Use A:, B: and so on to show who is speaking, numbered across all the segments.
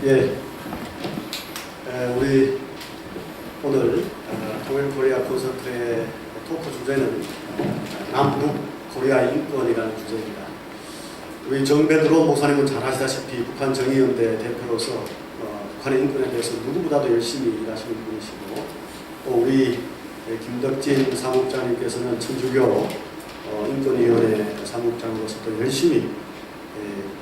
A: 예, 우리 오늘 통일코리아 콘서트의 토크 주제는 남북 코리아 인권이라는 주제입니다. 우리 정배드로 목사님은 잘 아시다시피 북한 정의연대 대표로서 북한의 인권에 대해서 누구보다도 열심히 일하시는 분이시고, 또 우리 김덕진 사무국장님께서는 천주교 인권위원회 사무국장으로서 또 열심히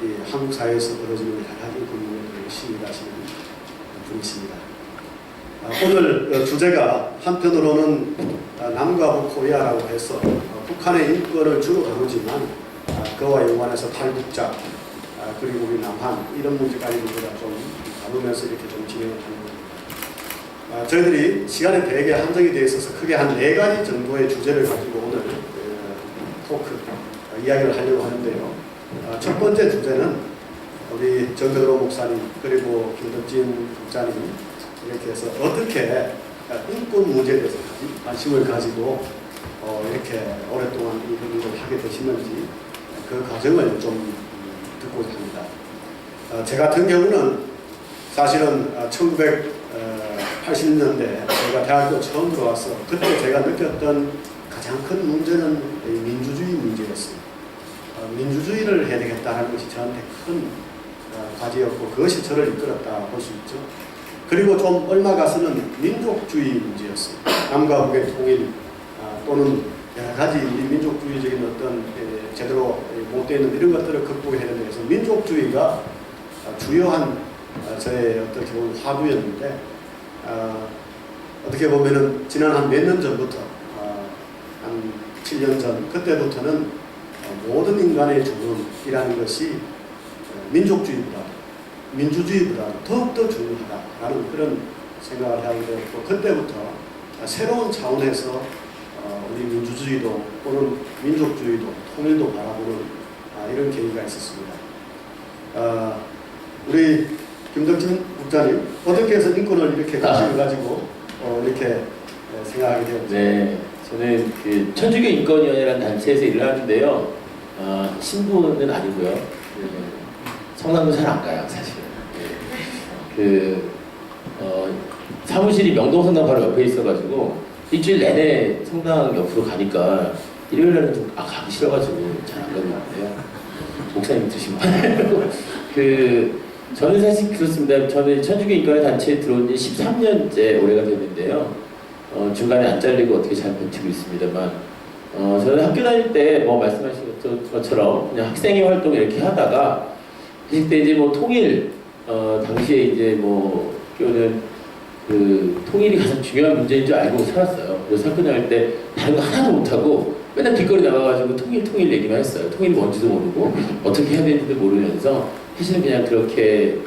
A: 이 한국 사회에서 벌어지는 여러 가지 고민을 열심히 일하시는 분이십니다. 오늘 주제가 한편으로는 남과 북 코리아라고 해서 북한의 인권을 주로 다루지만 그와 연관해서 탈북자 그리고 우리 남한 이런 문제까지 우리가 좀 다루면서 이렇게 좀 진행을 하는 겁니다. 저희들이 시간에 되게 한정이 되어 있어서 크게 한 4가지 정도의 주제를 가지고 오늘 토크 이야기를 하려고 하는데요. 첫 번째 주제는 우리 정배드로 목사님 그리고 김덕진 국장님 이렇게 해서 어떻게 인권 문제에 대해서 관심을 가지고 이렇게 오랫동안 이 일을 하게 되시는지 그 과정을 좀 듣고자 합니다. 제 같은 경우는 사실은 1980년대 제가 대학교 처음 들어와서 그때 제가 느꼈던 가장 큰 문제는 민주주의 문제였습니다. 민주주의를 해야 되겠다는 것이 저한테 큰 과제였고 그것이 저를 이끌었다 볼 수 있죠. 그리고 좀 얼마 가서는 민족주의 문제였습니다. 남과 북의 통일 또는 여러 가지 민족주의적인 어떤 제대로 못 되어 있는 이런 것들을 극복해야 되는 데서 민족주의가 주요한 저의 어떻게 보면 화두였는데 어떻게 보면은 지난 한 몇 년 전부터 한 7년 전 그때부터는 모든 인간의 존엄이라는 것이 민주주의보다 더욱더 중요하다라는 그런 생각을 하게 되었고, 그때부터 새로운 차원에서 우리 민주주의도 또는 민족주의도 통일도 바라보는 이런 계기가 있었습니다. 우리 김덕진 국장님 어떻게 해서 인권을 이렇게 관심을 가지고 이렇게 생각하게 되었죠?
B: 네, 저는 그 천주교 인권위원회라는 단체에서 일을 하는데요. 신부는 아니고요. 성당도 잘 안 가요, 사실. 사무실이 명동성당 바로 옆에 있어가지고 일주일 내내 성당 옆으로 가니까 일요일날은 좀 가기 싫어가지고 잘 안 가는 것 같아요. 목사님 드시면 저는 사실 그렇습니다. 저는 천주교 인권위 단체에 들어온 지 13년째 올해가 됐는데요. 중간에 안 잘리고 어떻게 잘 버티고 있습니다만, 저는 학교 다닐 때 말씀하신 것처럼 그냥 학생회 활동 이렇게 하다가 그때 이제 통일 당시에 이제 학교는 그 통일이 가장 중요한 문제인 줄 알고 살았어요. 그래서 학교 다닐 때 다른 거 하나도 못하고 맨날 길거리 나가가지고 통일 얘기만 했어요. 통일이 뭔지도 모르고 어떻게 해야 되는지도 모르면서 사실은 그냥 그렇게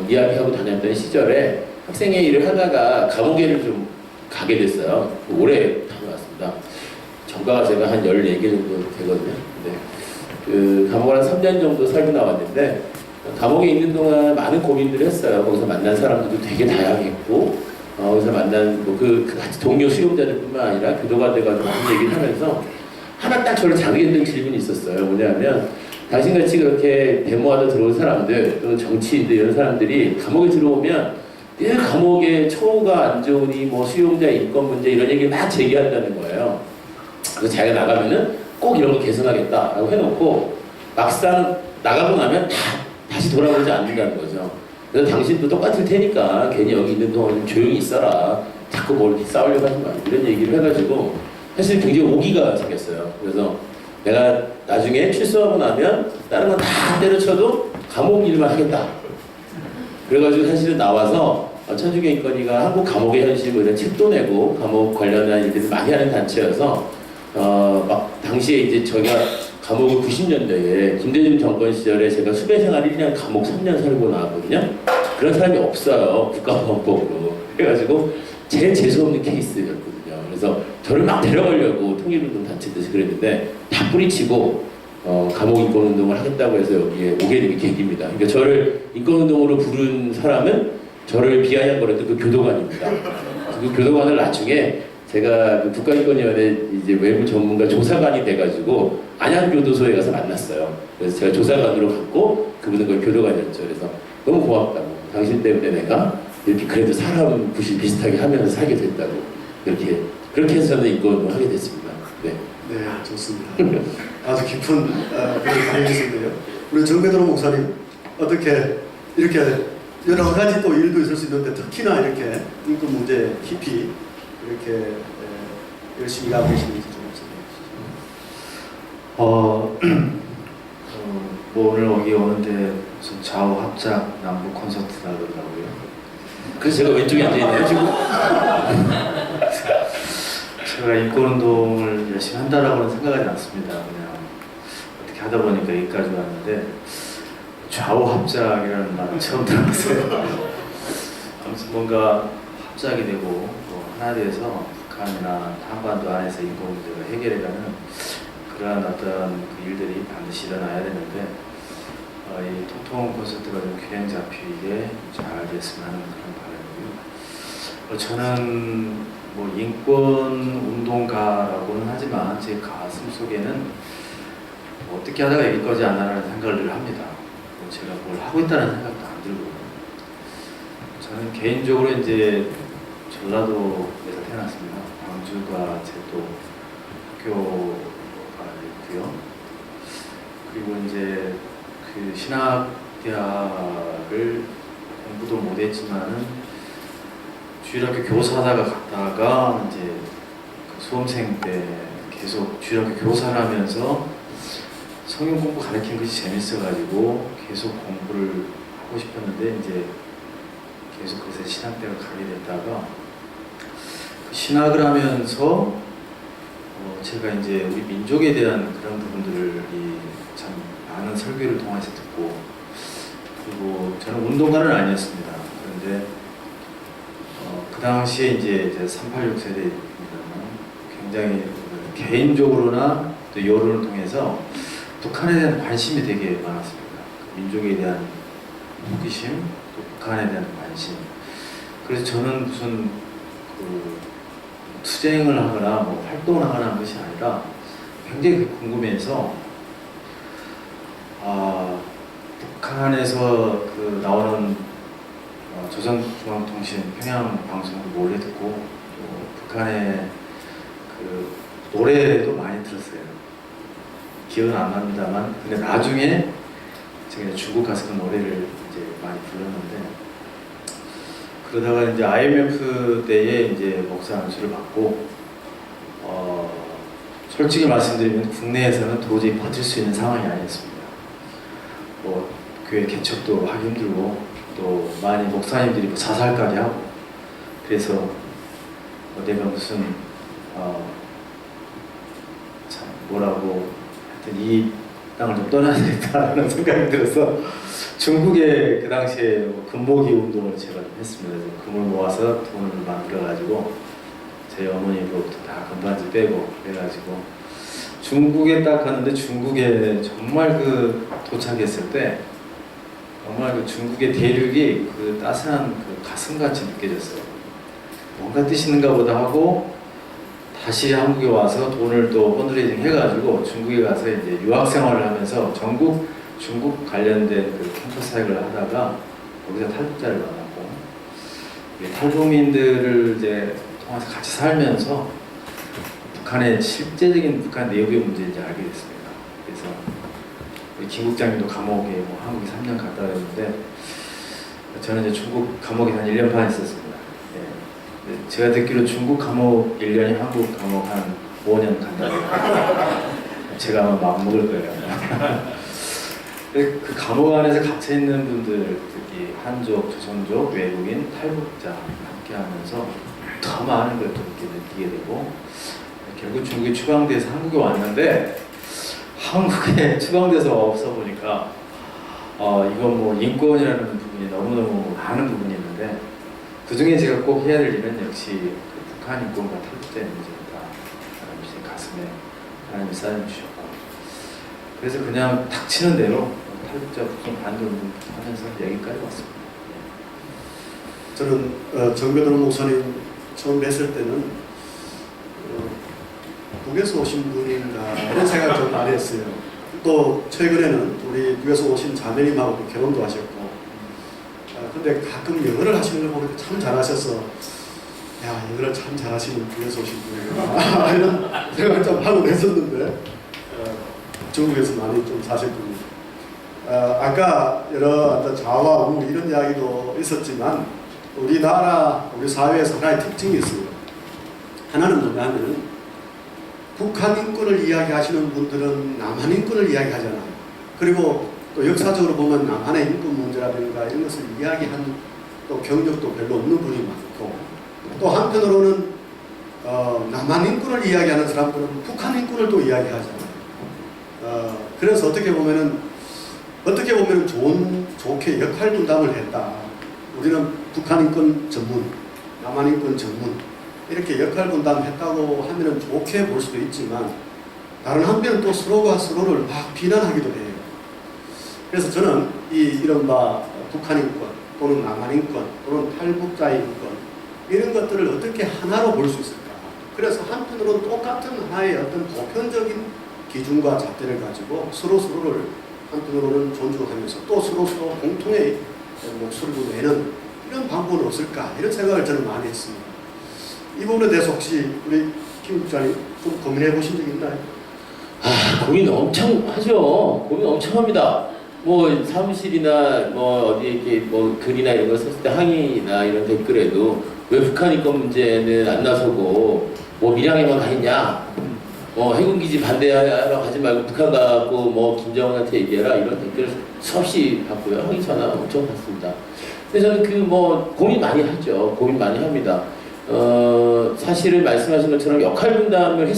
B: 이야기하고 다녔던 시절에 학생회 일을 하다가 감옥에를 좀 가게 됐어요. 오래 다녀왔습니다. 전과가 제가 한 14개 정도 되거든요. 근데 감옥을 한 3년 정도 살고 나왔는데, 감옥에 있는 동안 많은 고민들을 했어요. 거기서 만난 사람들도 되게 다양했고, 거기서 만난 같이 동료 수용자들뿐만 아니라 교도가 돼가지고 많은 얘기를 하면서 하나 딱 저를 자극 했던 질문이 있었어요. 뭐냐면, 당신같이 그렇게 데모하다 들어온 사람들 또는 정치인들 이런 사람들이 감옥에 들어오면 늘 감옥의 처우가 안 좋으니 수용자 인권 문제 이런 얘기를 막 제기한다는 거예요. 그래서 자기가 나가면은 꼭 이런 거 개선하겠다라고 해놓고 막상 나가고 나면 다시 돌아오지 않는다는 거죠. 그래서 당신도 똑같을 테니까 괜히 여기 있는 동안 좀 조용히 있어라. 자꾸 뭘 이렇게 싸우려고 하지 마. 이런 얘기를 해가지고 사실 굉장히 오기가 생겼어요. 그래서 내가 나중에 출소하고 나면 다른 건 다 때려쳐도 감옥 일만 하겠다. 그래가지고 사실은 나와서 천주교 인권위가 한국 감옥의 현실 이런 책도 내고 감옥 관련한 일들을 많이 하는 단체여서 당시에 이제 저희가 감옥을 90년대에 김대중 정권 시절에 제가 수배 생활 1년 감옥 3년 살고 나왔거든요. 그런 사람이 없어요. 국가보안법으로. 그래가지고 제일 재수없는 케이스였거든요. 그래서 저를 막 데려가려고 통일운동 단체들이 그랬는데 다 뿌리치고 감옥 인권운동을 하겠다고 해서 여기에 오게 된 계기입니다. 그러니까 저를 인권운동으로 부른 사람은 저를 비아냥거렸던 그 교도관입니다. 그 교도관을 나중에 제가 그 국가인권위원회 이제 외부 전문가 조사관이 돼가지고 안양교도소에 가서 만났어요. 그래서 제가 조사관으로 갔고 그분은 거기 교도관이었죠. 그래서 너무 고맙다고. 당신 때문에 내가 이렇게 그래도 사람 부시 비슷하게 하면서 살게 됐다고 그렇게 해서 저는 인권을 하게 됐습니다. 네.
A: 네, 좋습니다. 아주 깊은 그런 내용이신데요. 우리 정배도로 목사님 어떻게 이렇게 여러 가지 또 일도 있을 수 있는데 특히나 이렇게 인권 문제 깊이 이렇게 열심히 하고 계시는지 좀 말씀해
C: 뭐 오늘 여기 오는데 무슨 좌우 합작 남북 콘서트다 그러더라고요.
B: 그래서 제가 왼쪽에 앉아있네요 지금.
C: 제가 인권운동을 열심히 한다라고는 생각하지 않습니다. 그냥 어떻게 하다 보니까 여기까지 왔는데 좌우 합작이라는 말은 처음 들어봤어요. 아무튼 뭔가 합작이 되고 또 하나 돼서 북한이나 한반도 안에서 인권 문제가 해결해가는 그러한 어떤 그 일들이 반드시 일어나야 되는데 이 통통 콘서트가 좀 균형 잡히게 잘 됐으면 하는 그런 바람이고요. 저는 뭐 인권 운동가라고는 하지만 제 가슴 속에는 뭐 어떻게 하다가 여기까지 안 하라는 생각을 합니다. 뭐 제가 뭘 하고 있다는 생각도 안 들고 저는 개인적으로 이제 전라도에서 태어났습니다. 광주가 제 또 학교가 있고요. 그리고 이제 그 신학대학을 공부도 못했지만은 주일학교 교사하다가 갔다가 이제 그 수험생 때 계속 주일학교 교사를 하면서 성경 공부 가르치는 것이 재밌어가지고 계속 공부를 하고 싶었는데 이제 계속 그래서 신학대학을 가게 됐다가 그 신학을 하면서 제가 이제 우리 민족에 대한 그런 부분들을 참 많은 설교를 통해서 듣고 그리고 저는 운동가는 아니었습니다. 그런데 그 당시에 이제 386 세대입니다만 굉장히 개인적으로나 또 여론을 통해서 북한에 대한 관심이 되게 많았습니다. 민족에 대한 호기심, 또 북한에 대한 관심. 그래서 저는 무슨 그 투쟁을 하거나 뭐 활동을 하거나 하는 것이 아니라 굉장히 궁금해서 북한에서 그 나오는 조선중앙통신 평양 방송을 몰래 듣고 또 북한의 그 노래도 많이 들었어요. 기억은 안 납니다만 근데 나중에 제가 중국 가서 그 노래를 이제 많이 불렀는데 그러다가 이제 IMF 때에 이제 목사 안수를 받고 솔직히 말씀드리면 국내에서는 도저히 버틸 수 있는 상황이 아니었습니다. 뭐 교회 개척도 하기 힘들고 또 많이 목사님들이 뭐 자살까지 하고 그래서 내가 무슨 참 뭐라고 하여튼 이 땅을 좀 떠나야 되겠다라는 생각이 들어서 중국에 그 당시에 뭐 금모기 운동을 제가 좀 했습니다. 그래서 금을 모아서 돈을 만들어가지고 제 어머니로부터 다 금반지 빼고 그래가지고 중국에 딱 갔는데 중국에 정말 그 도착했을 때 정말 그 중국의 대륙이 그 따스한 그 가슴같이 느껴졌어요. 뭔가 뜻이 있는가 보다 하고 다시 한국에 와서 돈을 또 펀드레이징 해가지고 중국에 가서 이제 유학 생활을 하면서 전국 중국 관련된 그 캠퍼스 사역을 하다가 거기서 탈북자를 만났고 탈북민들을 이제 통해서 같이 살면서 북한의 실제적인 북한 내부의 문제인지 알게 됐습니다. 그래서 우리 김 국장님도 감옥에 뭐 한국에 3년 갔다 왔는데 저는 이제 중국 감옥에 한 1년 반 있었습니다. 네. 제가 듣기로 중국 감옥 1년이 한국 감옥 한 5년 간다고 제가 아마 마음 먹을 거예요. 그 감옥 안에서 갇혀 있는 분들, 특히 한족, 조선족, 외국인, 탈북자 함께 하면서 더 많은 걸 또 느끼게 되고 결국 중국에 추방돼서 한국에 왔는데 한국에 추방돼서 없어 보니까 이건 뭐 인권이라는 부분이 너무너무 많은 부분이 있는데 그 중에 제가 꼭 해야 될 일은 역시 그 북한 인권과 탈북자의 문제입니다. 하나님 가슴에 하나님이 쌓여 주셨고 그래서 그냥 닥치는 대로 탈북자 북한 반대운동 하면서 여기까지 왔습니다.
A: 저는 정배도로 목사님 처음 뵀을 때는 북에서 오신 분인가 이런 생각 좀 많이 했어요. 또 최근에는 우리 북에서 오신 자매님하고 결혼도 하셨고 근데 가끔 영어를 하시는 걸 보니까 참 잘하셔서 야, 영어를 참 잘하시는 분에서 오신 분이구나 이런 생각을 좀 하고 했었는데 중국에서 많이 좀 사셨군요. 아까 여러 어떤 자와 우 이런 이야기도 있었지만 우리나라, 우리 사회에서 하나의 특징이 있습니다. 하나는 뭐냐면 북한 인권을 이야기하시는 분들은 남한 인권을 이야기하잖아요. 그리고 또 역사적으로 보면 남한의 인권 문제라든가 이런 것을 이야기한 또 경력도 별로 없는 분이 많고, 또 한편으로는 남한 인권을 이야기하는 사람들은 북한 인권을 또 이야기하잖아요. 그래서 어떻게 보면 좋게 역할 분담을 했다. 우리는 북한 인권 전문, 남한 인권 전문 이렇게 역할 분담했다고 하면 좋게 볼 수도 있지만 다른 한편은 또 서로가 서로를 막 비난하기도 해요. 그래서 저는 이른바 북한 인권 또는 남한 인권 또는 탈북자 인권 이런 것들을 어떻게 하나로 볼 수 있을까? 그래서 한편으로는 똑같은 하나의 어떤 보편적인 기준과 잣대를 가지고 서로를 한편으로는 존중하면서 또 서로 공통의 목소리를 내는 이런 방법은 없을까? 이런 생각을 저는 많이 했습니다. 이 부분에 대해서 혹시 우리 김 국장님 좀 고민해 보신 적 있나요?
B: 고민 엄청 하죠. 고민 엄청 합니다. 뭐 사무실이나 뭐 어디 이렇게 뭐 글이나 이런 거 썼을 때 항의나 이런 댓글에도 왜 북한 인권 문제는 안 나서고 뭐 밀양에만 가 있냐? 해군기지 반대하러 가지 말고 북한 가고 뭐 김정은한테 얘기해라 이런 댓글을 수없이 받고요. 항의 전화 엄청 받습니다. 근데 저는 고민 많이 하죠. 고민 많이 합니다. 사실은 말씀하신 것처럼 역할 분담을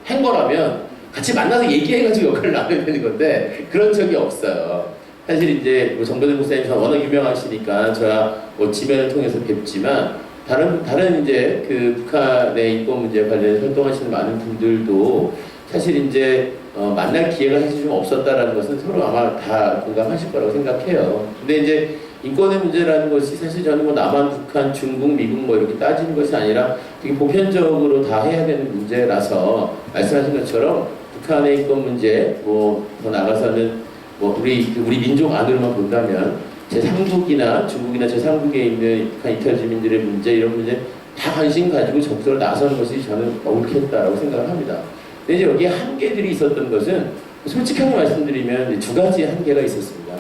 B: 한 거라면 같이 만나서 얘기해가지고 역할을 나눠야 되는 건데 그런 적이 없어요. 사실 이제 정도전 목사님 워낙 유명하시니까 저야 지면을 통해서 뵙지만 다른 이제 그 북한의 인권 문제에 관련해서 활동하시는 많은 분들도 사실 이제 만날 기회가 사실 좀 없었다라는 것은 서로 아마 다 공감하실 거라고 생각해요. 근데 이제 인권의 문제라는 것이 사실 저는 남한, 북한, 중국, 미국 이렇게 따지는 것이 아니라 되게 보편적으로 다 해야 되는 문제라서 말씀하신 것처럼 북한의 인권 문제, 더 나가서는 우리 민족 안으로만 본다면 제3국이나 중국이나 제3국에 있는 북한 이탈 주민들의 문제 이런 문제 다 관심 가지고 적극적으로 나서는 것이 저는 옳겠다라고 생각을 합니다. 근데 이제 여기에 한계들이 있었던 것은 솔직하게 말씀드리면 두 가지 한계가 있었습니다.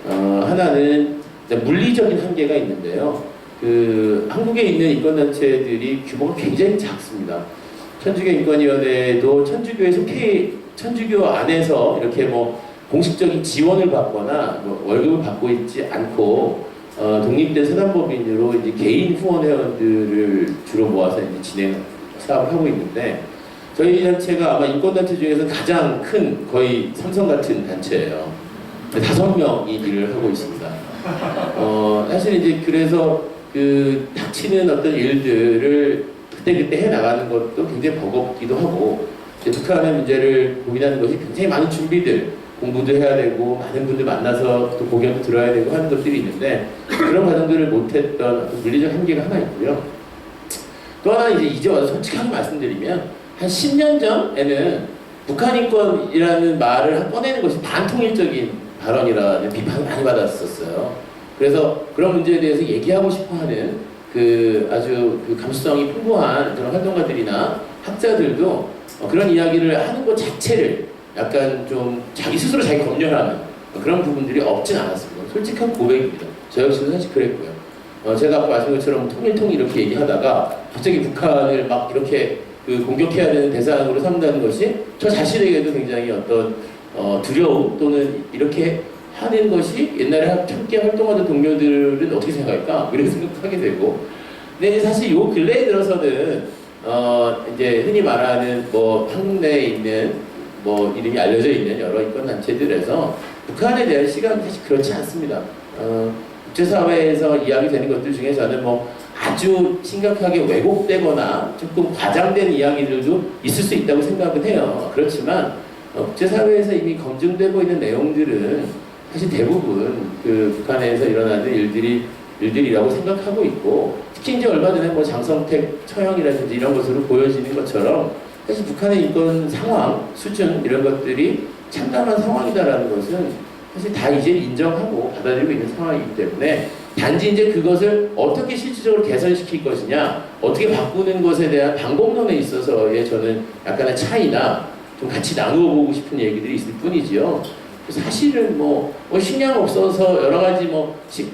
B: 하나는 물리적인 한계가 있는데요. 한국에 있는 인권단체들이 규모가 굉장히 작습니다. 천주교 인권위원회도 천주교 안에서 이렇게 공식적인 지원을 받거나 월급을 받고 있지 않고 독립된 사단법인으로 이제 개인 후원 회원들을 주로 모아서 이제 진행 사업을 하고 있는데 저희 단체가 아마 인권단체 중에서 가장 큰 거의 삼성 같은 단체예요. 5명이 일을 하고 있습니다. 사실 이제 그래서 닥치는 어떤 일들을 그때 해 나가는 것도 굉장히 버겁기도 하고 북한의 문제를 고민하는 것이 굉장히 많은 준비들 공부도 해야 되고 많은 분들 만나서 또 공연도 들어야 되고 하는 것들이 있는데 그런 과정들을 못했던 물리적 한계가 하나 있고요. 또 하나 이제 와서 솔직하게 말씀드리면 한 10년 전에는 북한 인권이라는 말을 꺼내는 것이 반통일적인 발언이라는 비판을 많이 받았었어요. 그래서 그런 문제에 대해서 얘기하고 싶어하는 아주 감수성이 풍부한 그런 활동가들이나 학자들도 그런 이야기를 하는 것 자체를 약간 좀 자기 스스로 자기 검열하는 그런 부분들이 없진 않았습니다. 솔직한 고백입니다. 저 역시도 사실 그랬고요. 제가 아까 말씀드린 것처럼 통일 이렇게 얘기하다가 갑자기 북한을 막 이렇게 공격해야 되는 대상으로 삼는다는 것이 저 자신에게도 굉장히 어떤 두려움 또는 이렇게 하는 것이 옛날에 함께 활동하던 동료들은 어떻게 생각할까? 이런 생각도 하게 되고 근데 사실 요 근래에 들어서는 이제 흔히 말하는 한국 내에 있는 이름이 알려져 있는 여러 인권단체들에서 북한에 대한 시각은 사실 그렇지 않습니다. 국제사회에서 이야기되는 것들 중에 저는 아주 심각하게 왜곡되거나 조금 과장된 이야기들도 있을 수 있다고 생각은 해요. 그렇지만 국제사회에서 이미 검증되고 있는 내용들은 사실 대부분 북한에서 일어나는 일들이라고 생각하고 있고 특히 이제 얼마 전에 장성택 처형이라든지 이런 것으로 보여지는 것처럼 사실 북한의 인권 상황, 수준 이런 것들이 참담한 상황이다라는 것은 사실 다 이제 인정하고 받아들이고 있는 상황이기 때문에 단지 이제 그것을 어떻게 실질적으로 개선시킬 것이냐, 어떻게 바꾸는 것에 대한 방법론에 있어서의 저는 약간의 차이나 좀 같이 나누어 보고 싶은 얘기들이 있을 뿐이지요. 사실은 식량 없어서 여러 가지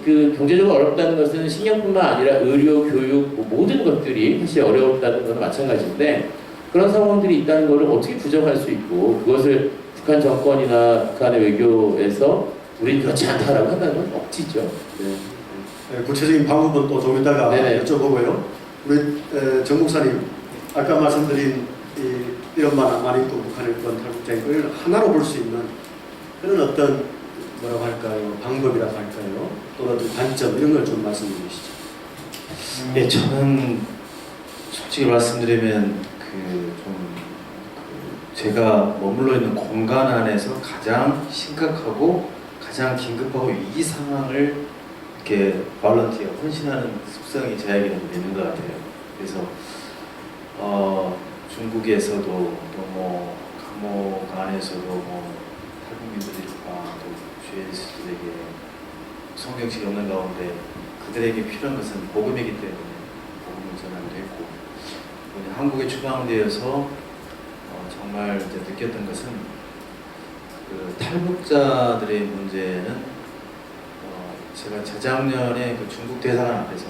B: 그 경제적으로 어렵다는 것은 식량뿐만 아니라 의료, 교육 모든 것들이 사실 어려웠다는 것은 마찬가지인데 그런 상황들이 있다는 것을 어떻게 부정할 수 있고 그것을 북한 정권이나 북한의 외교에서 우리는 그렇지 않다라고 한다는 건 억지죠. 네.
A: 구체적인 방법은 또 좀 이따가
B: 네네.
A: 여쭤보고요. 우리 정 목사님, 아까 말씀드린 이런 말인권, 북한인권, 탈북자인권을 하나로 볼 수 있는 그런 어떤 뭐라고 할까요? 방법이라고 할까요? 또 어떤 관점 이런 걸 좀 말씀해 주시죠.
C: 네, 저는 솔직히 말씀드리면 제가 머물러 있는 공간 안에서 가장 심각하고 가장 긴급하고 위기 상황을 이렇게 발런티어 헌신하는 습성이 저에게는 있는 것 같아요. 그래서 중국에서도 또 감옥 안에서도 탈북민들과 또 주의스들에게 성경책이 없는 가운데 그들에게 필요한 것은 복음이기 때문에 복음을 전하기도 했고 한국에 추방되어서 정말 이제 느꼈던 것은 그 탈북자들의 문제는 제가 재작년에 그 중국 대사관 앞에서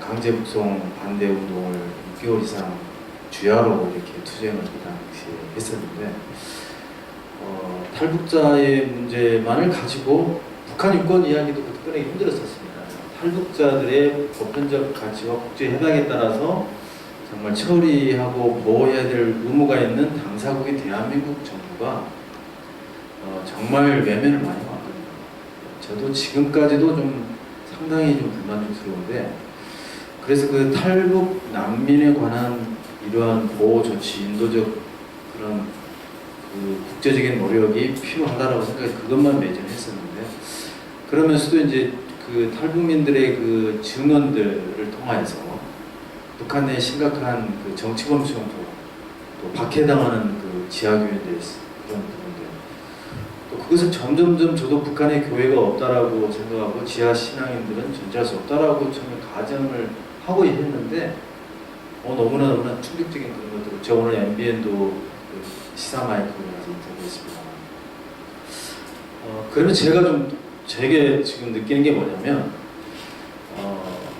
C: 강제 북송 반대 운동을 6개월 이상 주야로 이렇게 투쟁을 그 당시에 했었는데 탈북자의 문제만을 가지고 북한 인권 이야기도 꺼내기 힘들었었습니다. 탈북자들의 보편적 가치와 국제 협약에 따라서 정말 처리하고 보호해야 될 의무가 있는 당사국인 대한민국 정부가 정말 외면을 많이 받거든요. 저도 지금까지도 좀 상당히 좀 불만족스러운데 그래서 그 탈북 난민에 관한 이러한 보호 조치, 인도적 그런 그 국제적인 노력이 필요하다라고 생각해 그것만 매진했었는데 그러면서도 이제 그 탈북민들의 그 증언들을 통해서 북한 내 심각한 그 정치범 수용소, 또 박해당하는 그 지하교회에 대해서 그런 부분들, 또 그것을 점점점 저도 북한에 교회가 없다라고 생각하고 지하 신앙인들은 존재할 수 없다라고 저는 가정을 하고 있는데 너무나 충격적인 그런 것들. 제가 오늘 MBN도 그 시사 마이크를 가서 인터뷰했습니다. 그러면 제가 좀 제게 지금 느끼는 게 뭐냐면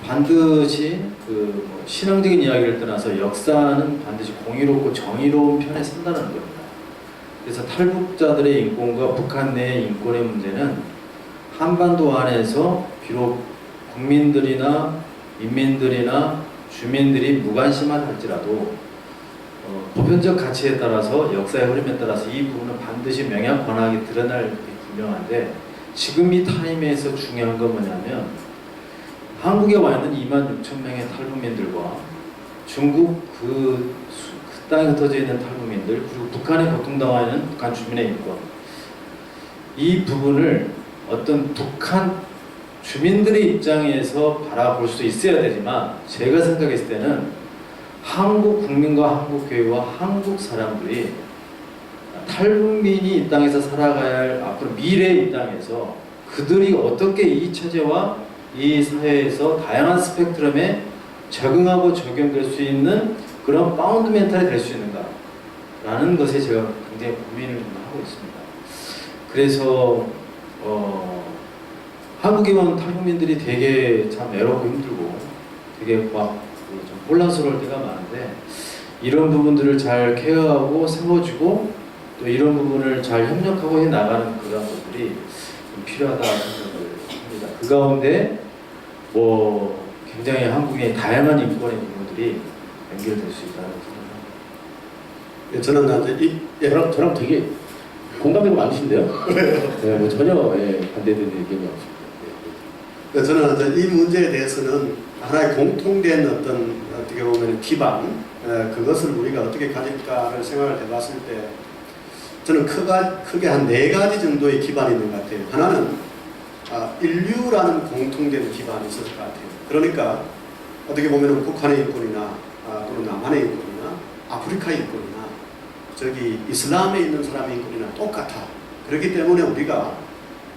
C: 반드시 그 신앙적인 이야기를 떠나서 역사는 반드시 공의롭고 정의로운 편에 선다는 겁니다. 그래서 탈북자들의 인권과 북한 내의 인권의 문제는 한반도 안에서 비록 국민들이나 인민들이나 주민들이 무관심한 할지라도 보편적 가치에 따라서 역사의 흐름에 따라서 이 부분은 반드시 명약 관학이 드러날 게 분명한데 지금 이 타임에서 중요한 건 뭐냐면 한국에 와 있는 26,000명의 탈북민들과 중국 그 땅에 흩어져 있는 탈북민들 그리고 북한에 고통당하는 북한 주민의 인권 이 부분을 어떤 북한 주민들의 입장에서 바라볼 수 있어야 되지만 제가 생각했을 때는 한국 국민과 한국 교회와 한국 사람들이 탈북민이 이 땅에서 살아가야 할 앞으로 미래의 이 땅에서 그들이 어떻게 이 체제와 이 사회에서 다양한 스펙트럼에 적응하고 적용될 수 있는 그런 파운드 멘탈이 될 수 있는가 라는 것에 제가 굉장히 고민을 하고 있습니다. 그래서 한국에 온 탈북민들이 되게 참 외롭고 힘들고 되게 막 좀 혼란스러울 때가 많은데 이런 부분들을 잘 케어하고 세워주고 또 이런 부분을 잘 협력하고 해 나가는 그런 것들이 좀 필요하다 생각을 합니다. 그 가운데 굉장히 한국의 다양한 인권의 부분들이 연결될 수 있다고 생각합니다.
A: 저는
B: 저랑 되게 공감대가 많으신데요? 네, 전혀 반대되는 의견이 없습니다.
A: 저는 이 문제에 대해서는 하나의 공통된 어떻게 보면 기반, 그것을 우리가 어떻게 가질까를 생각을 해봤을 때 저는 크게 한 4가지 정도의 기반이 있는 것 같아요. 하나는 인류라는 공통된 기반이 있을 것 같아요. 그러니까 어떻게 보면 북한의 인권이나 또는 남한의 인권이나 아프리카의 인권이나 저기 이슬람에 있는 사람의 인권이나 똑같아. 그렇기 때문에 우리가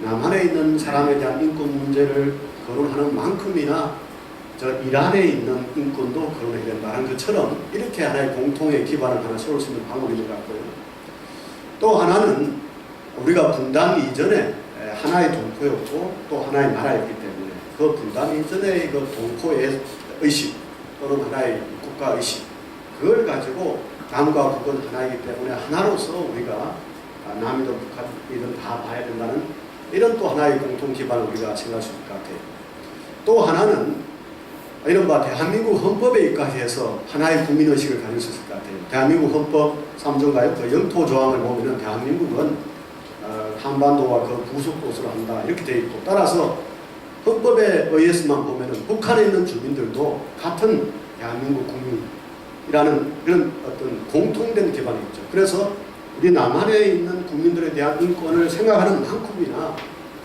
A: 남한에 있는 사람에 대한 인권 문제를 거론하는 만큼이나 저 이란에 있는 인권도 거론해야 된다는 것처럼 이렇게 하나의 공통의 기반을 하나 세울 수 있는 방법인 것 같고요. 또 하나는 우리가 분단 이전에 하나의 동포였고 또 하나의 나라였기 때문에 그 분단 이전의 그 동포의 의식 또는 하나의 국가 의식 그걸 가지고 남과 북은 하나이기 때문에 하나로서 우리가 남이든 북한이든 다 봐야 된다는 이런 또 하나의 공통 기반을 우리가 생각할 수 있을 것 같아요. 또 하나는 이른바 대한민국 헌법에 입각해서 하나의 국민의식을 가질 수 있을 것 같아요. 대한민국 헌법 3조인가요? 그 영토 조항을 보면 대한민국은 한반도와 그 부속도서를 한다 이렇게 되어 있고 따라서 헌법에 의해서만 보면 북한에 있는 주민들도 같은 대한민국 국민이라는 그런 어떤 공통된 기반이 있죠. 그래서 우리 남한에 있는 국민들에 대한 인권을 생각하는 만큼이나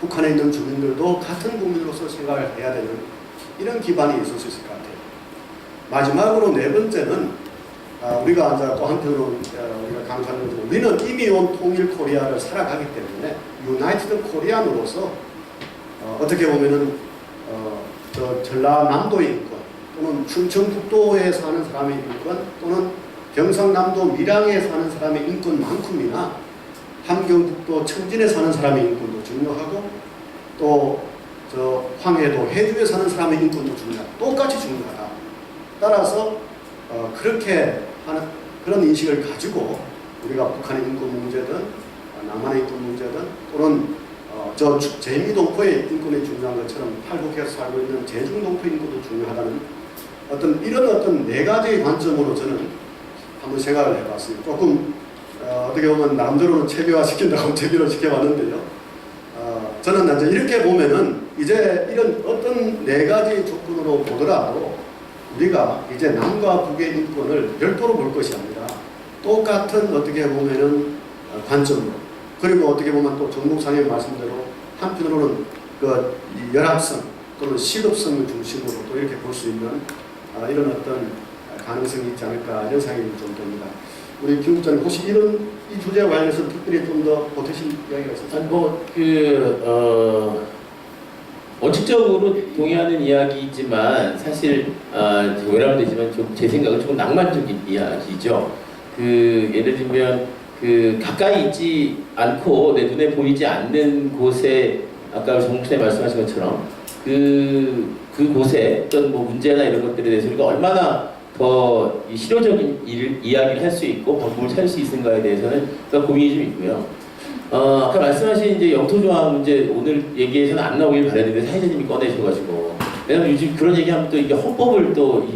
A: 북한에 있는 주민들도 같은 국민으로서 생각을 해야 되는 이런 기반이 있을 수 있을 것 같아요. 마지막으로 네 번째는 우리가 이제 또 한편으로 우리가 강조하는 것은 우리는 이미 온 통일 코리아를 살아가기 때문에 유나이티드 코리안으로서 어떻게 보면은 저 전라남도의 인권 또는 충청북도에 사는 사람의 인권 또는 경상남도 밀양에 사는 사람의 인권만큼이나 함경북도 청진에 사는 사람의 인권도 중요하고 또 저 황해도 해주에 사는 사람의 인권도 중요하다. 똑같이 중요하다. 따라서 그렇게 하는 그런 인식을 가지고 우리가 북한의 인권 문제든 남한의 인권 문제든 또는 저 제미동포의 인권이 중요한 것처럼 탈북해서 살고 있는 제중동포 인권도 중요하다는 이런 어떤 네 가지의 관점으로 저는 한번 생각을 해봤습니다. 조금 어떻게 보면 남들로는 체계화시킨다고 체계를 시켜봤는데요. 저는 이제 이렇게 보면은 이제 이런 어떤 네 가지 조건으로 보더라도 우리가 이제 남과 북의 인권을 별도로 볼 것이 아니라 똑같은 어떻게 보면은 관점으로 그리고 어떻게 보면 또 정국상의 말씀대로 한편으로는 그 열합성 또는 시급성을 중심으로 또 이렇게 볼 수 있는 이런 어떤 가능성이 있지 않을까 이런 생각이 좀 듭니다. 우리 김 국장님 혹시 이 주제와 관련해서 특별히 좀 더 보태신 이야기가 있을까요?
B: 원칙적으로 동의하는 이야기이지만 사실 외람되지만 좀 제 생각은 조금 낭만적인 이야기죠. 예를 들면 가까이 있지 않고 내 눈에 보이지 않는 곳에 아까 정국선생님 말씀하신 것처럼 그곳에 어떤 뭐 문제나 이런 것들에 대해서 우리가 얼마나 더 실효적인 이야기를 할 수 있고 방법을 찾을 수 있는가에 대해서는 고민이 좀 있고요. 아까 말씀하신 이제 영토조항 문제 오늘 얘기에서는 안 나오길 바랬는데 사회자님이 꺼내셔가지고 왜냐면 요즘 그런 얘기하면 또 이게 헌법을 또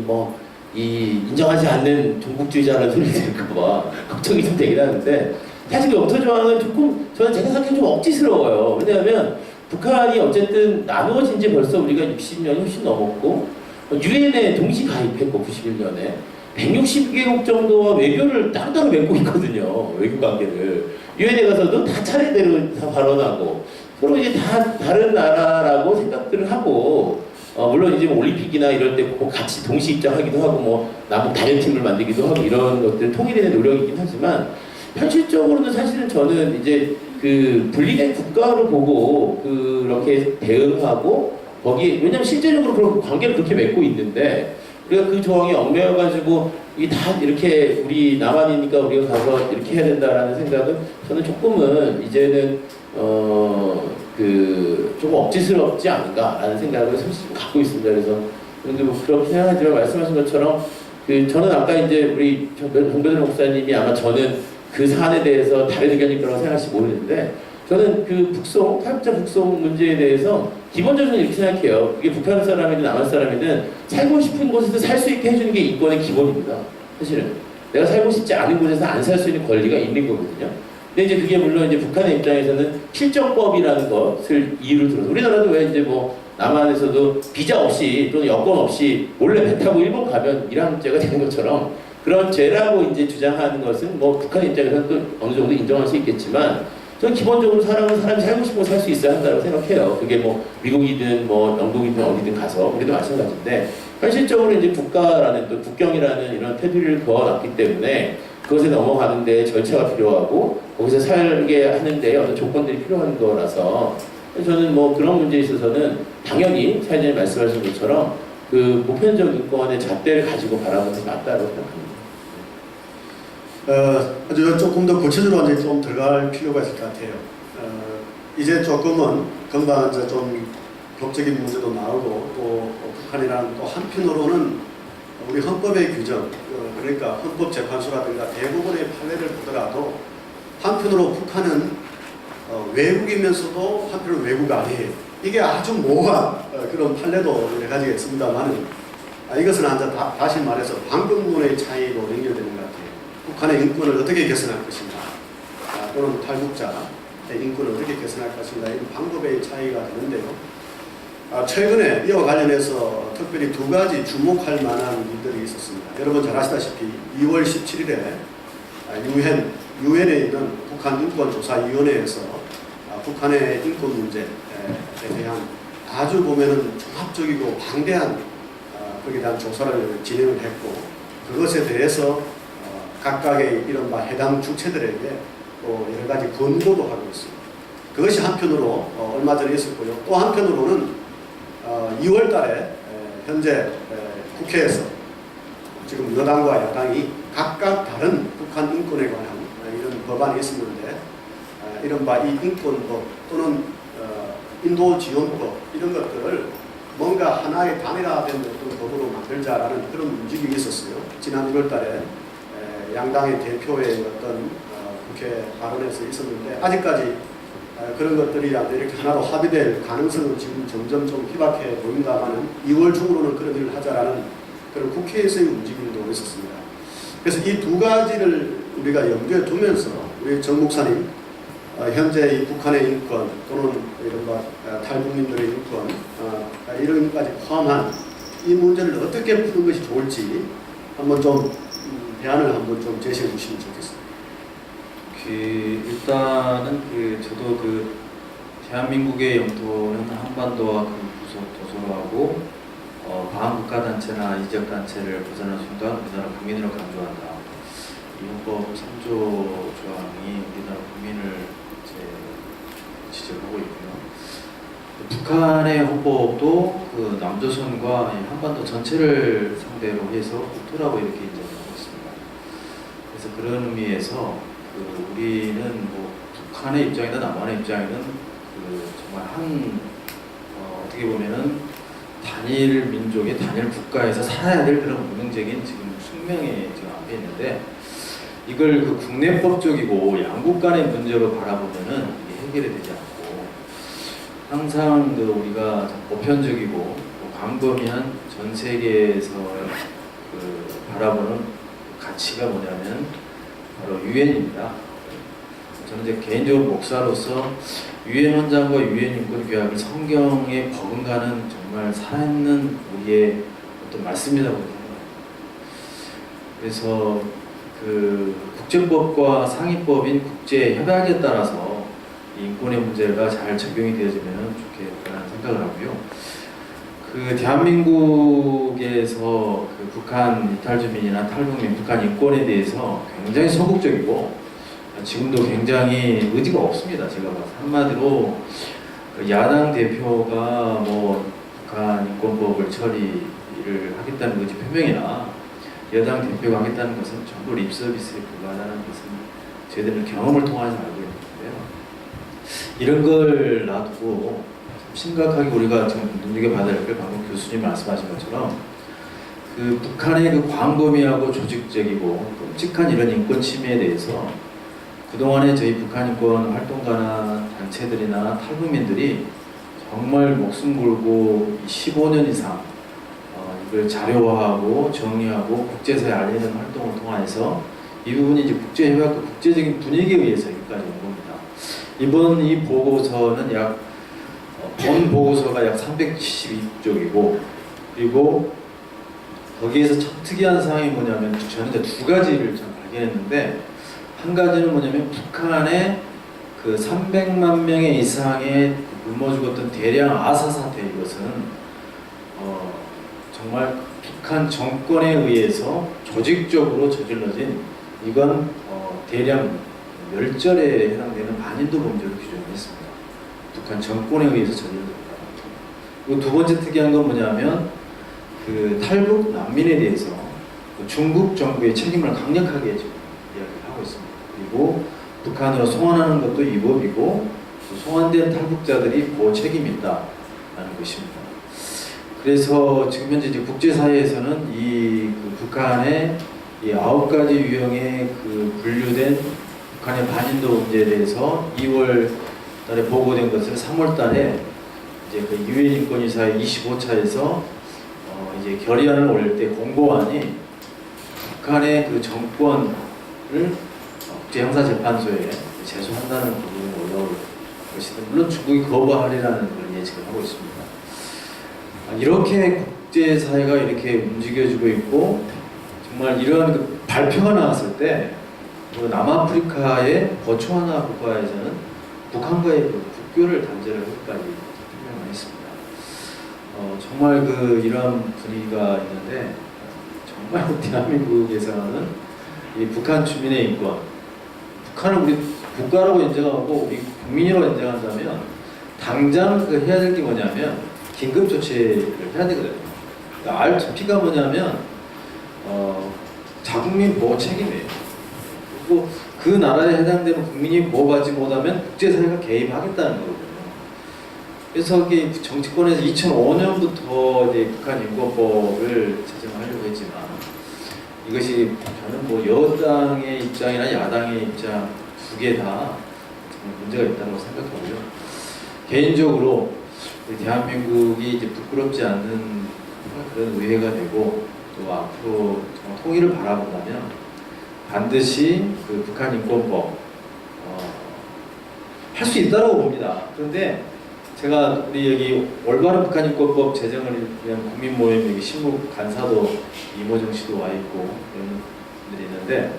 B: 인정하지 않는 종북주의자라는 소리 들을까봐 걱정이 좀 되긴 하는데 사실 영토조항은 조금 저는 제가 생각해도 좀 억지스러워요. 왜냐하면 북한이 어쨌든 나누어진 지 벌써 우리가 60년이 훨씬 넘었고 유엔에 동시 가입했고 91년에 160개국 정도와 외교를 따로따로 맺고 있거든요. 외교 관계를. 유엔에 가서도 다 차례대로 다 발언하고 서로 이제 다 다른 나라라고 생각들을 하고 물론 이제 뭐 올림픽이나 이럴 때 꼭 같이 동시 입장하기도 하고 뭐 남북 단일팀을 만들기도 하고 이런 것들 통일되는 노력이긴 하지만 현실적으로는 사실은 저는 이제 분리된 국가로 보고 그렇게 대응하고 거기 왜냐면 실제적으로 그런 관계를 그렇게 맺고 있는데 우리가 그 조항이 얽매여가지고 이 다 이렇게 우리 남한이니까 우리가 가서 이렇게 해야 된다라는 생각은 저는 조금은 이제는 조금 억지스럽지 않은가라는 생각을 솔직히 갖고 있습니다. 그래서 그런데 뭐 그렇게 생각하지만 말씀하신 것처럼 저는 아까 이제 우리 정배들 목사님이 아마 저는 그 사안에 대해서 다른 의견일 거라고 생각할지 모르는데 저는 탈북자 북송 문제에 대해서 기본적으로 이렇게 생각해요. 이게 북한 사람이든 남한 사람이든 살고 싶은 곳에서 살 수 있게 해주는 게 인권의 기본입니다. 사실은 내가 살고 싶지 않은 곳에서 안 살 수 있는 권리가 있는 거거든요. 근데 이제 그게 물론 이제 북한의 입장에서는 실정법이라는 것을 이유를 들어서 우리나라도 왜 이제 뭐 남한에서도 비자 없이 또는 여권 없이 몰래 배 타고 일본 가면 일항죄가 되는 것처럼 그런 죄라고 이제 주장하는 것은 뭐 북한 입장에서는 또 어느 정도 인정할 수 있겠지만 저는 기본적으로 사람이 살고 싶은 곳 살 수 있어야 한다고 생각해요. 그게 뭐 미국이든 뭐 영국이든 어디든 가서 우리도 마찬가지인데 현실적으로 이제 국가라는 또 국경이라는 이런 테두리를 그어놨기 때문에 그것에 넘어가는데 절차가 필요하고 거기서 살게 하는데 어떤 조건들이 필요한 거라서 저는 뭐 그런 문제에 있어서는 당연히 사회자님 말씀하신 것처럼 그 보편적 인권의 잣대를 가지고 바라보는 게 맞다고 생각합니다.
A: 아주 조금 더 구체적으로 이제 좀 들어갈 필요가 있을 것 같아요. 이제 조금은 금방 이제 좀 법적인 문제도 나오고 또 북한이랑 또 한편으로는 우리 헌법의 규정, 그러니까 헌법재판소라든가 대법원의 판례를 보더라도 한편으로 북한은 외국이면서도 한편으로 외국 아니에요. 이게 아주 모호한 그런 판례도 여러 가지가 있습니다만 이것은 다시 말해서 방법론의 차이로 연결되는 것 같아요. 북한의 인권을 어떻게 개선할 것인가 또는 탈북자의 인권을 어떻게 개선할 것인가 이런 방법의 차이가 되는데요. 최근에 이와 관련해서 특별히 두 가지 주목할 만한 일들이 있었습니다. 여러분 잘 아시다시피 2월 17일에 유엔에 있는 북한 인권조사위원회에서 북한의 인권 문제에 대한 아주 보면은 종합적이고 방대한 거기에 대한 조사를 진행을 했고 그것에 대해서 각각의 이른바 해당 주체들에게 또 여러 가지 권고도 하고 있습니다. 그것이 한편으로 얼마 전에 있었고요. 또 한편으로는 2월 달에 현재 국회에서 지금 여당과 야당이 각각 다른 북한 인권에 관한 이런 법안이 있었는데 이른바 이 인권법 또는 인도지원법 이런 것들을 뭔가 하나의 단일화된 어떤 법으로 만들자라는 그런 움직임이 있었어요. 지난 1월 달에 양당의 대표의 어떤 국회 발언에서 있었는데 아직까지 그런 것들이 이렇게 하나로 합의될 가능성은 지금 점점 좀 희박해 보인다마는 2월 중으로는 그런 일을 하자라는 그런 국회에서의 움직임도 있었습니다. 그래서 이 두 가지를 우리가 염두에 두면서 우리 정 목사님 현재 이 북한의 인권 또는 이른바 탈북민들의 인권 이런 것까지 포함한 이 문제를 어떻게 푸는 것이 좋을지 한번 좀 대안을 한번 좀 제시해 주시면 좋겠습니다.
C: 일단은 저도 대한민국의 영토는 한반도와 도서로하고 반국가단체나 이적단체를 벗어난 순간 우리나라 국민으로 강조한다. 이 헌법 3조 조항이 우리나라 국민을 지적하고 있고요. 북한의 헌법도 남조선과 한반도 전체를 상대로 해서 국토라고 이렇게 인정하고 있습니다. 그래서 그런 의미에서 우리는 뭐 북한의 입장이든 남한의 입장이든 정말 어떻게 보면은 단일 민족의 단일 국가에서 살아야 될 그런 운명적인 지금 숙명에 지금 앞에 있는데 이걸 국내법적이고 양국 간의 문제로 바라보면은 이게 해결이 되지 않고 항상 우리가 보편적이고 광범위한 전 세계에서 바라보는 가치가 뭐냐면 바로 유엔입니다. 저는 이제 개인적으로 목사로서 유엔 헌장과 유엔 인권 규약을 성경에 버금가는 정말 살아있는 우리의 어떤 말씀이라고 생각합니다. 그래서 국제법과 상위법인 국제협약에 따라서 이 인권의 문제가 잘 적용이 되어지면 좋겠다는 생각을 하고요. 대한민국에서 북한 이탈주민이나 탈북민, 북한 인권에 대해서 굉장히 소극적이고 지금도 굉장히 의지가 없습니다. 제가 봐서 한마디로 야당 대표가 북한 인권법을 처리를 하겠다는 의지 표명이나 여당 대표가 하겠다는 것은 전부 립서비스에 불과하다는 것은 저희들은 경험을 통해서 알고 있는데요. 이런 걸 놔두고 심각하게 우리가 지금 눈여겨봐야 될 게 방금 교수님 말씀하신 것처럼 북한의 광범위하고 조직적이고 끔찍한 이런 인권 침해에 대해서 그동안에 저희 북한 인권 활동가나 단체들이나 탈북민들이 정말 목숨 걸고 15년 이상 이걸 자료화하고 정리하고 국제사회에 알리는 활동을 통해서 이 부분이 이제 국제협약과 국제적인 분위기에 의해서 여기까지 온 겁니다. 이번 이 보고서는 본 보고서가 약 372쪽이고 그리고 거기에서 참 특이한 사항이 뭐냐면 저는 이제 두 가지를 좀 발견했는데 한 가지는 뭐냐면 북한의 300만 명의 이상의 굶어 죽었던 대량 아사 사태 이것은 정말 북한 정권에 의해서 조직적으로 저질러진 이건 대량 멸절에 해당되는 반인도 범죄로 규정을 했습니다. 북한 정권에 의해서 저질렀다. 그리고 두 번째 특이한 건 뭐냐면 그 탈북 난민에 대해서 그 중국 정부의 책임을 강력하게 지금 이야기를 하고 있습니다. 그리고 북한으로 송환하는 것도 위법이고 또 송환된 탈북자들이 보호 책임이 있다라는 것입니다. 그래서 지금 현재 이제 국제사회에서는 그 북한의 이 9가지 유형의 그 분류된 북한의 반인도 문제에 대해서 2월 달에 보고된 것을 3월 달에 이제 그 유엔 인권이사회 25차에서 이제 결의안을 올릴 때 공고안이 북한의 그 정권을 국제형사재판소에 제소한다는 부분이 올라올 것이다. 물론 중국이 거부하리라는 걸 예측을 하고 있습니다. 이렇게 국제사회가 이렇게 움직여지고 있고 정말 이러한 그 발표가 나왔을 때 남아프리카의 보츠와나 국가에서는 북한과의 그 국교를 단절을 하기까지 표명을 했습니다. 정말 그 이러한 분위기가 있는데 정말 대한민국에서는 이 북한 주민의 인권, 북한을 우리 국가라고 인정하고 우리 국민이라고 인정한다면 당장 그 해야 될 게 뭐냐면 긴급 조치를 해야 되거든요. 그러니까 R2P가 뭐냐면 자국민 보호 책임이에요. 그리고 그 나라에 해당되는 국민이 보호받지 못하면 국제사회가 개입하겠다는 거거든요. 그래서 정치권에서 2005년부터 이제 북한 인권법을 제정하려고 했지만 이것이 저는 뭐 여당의 입장이나 야당의 입장 두 개 다 문제가 있다고 생각하고요. 개인적으로 우리 대한민국이 이제 부끄럽지 않는 그런 의회가 되고 또 앞으로 정말 통일을 바라본다면 반드시 그 북한 인권법 할 수 있다고 봅니다. 그런데 제가 우리 여기 올바른 북한 인권법 제정을 위한 국민 모임 여기 신무 간사도 이모정 씨도 와 있고 이런 분들이 있는데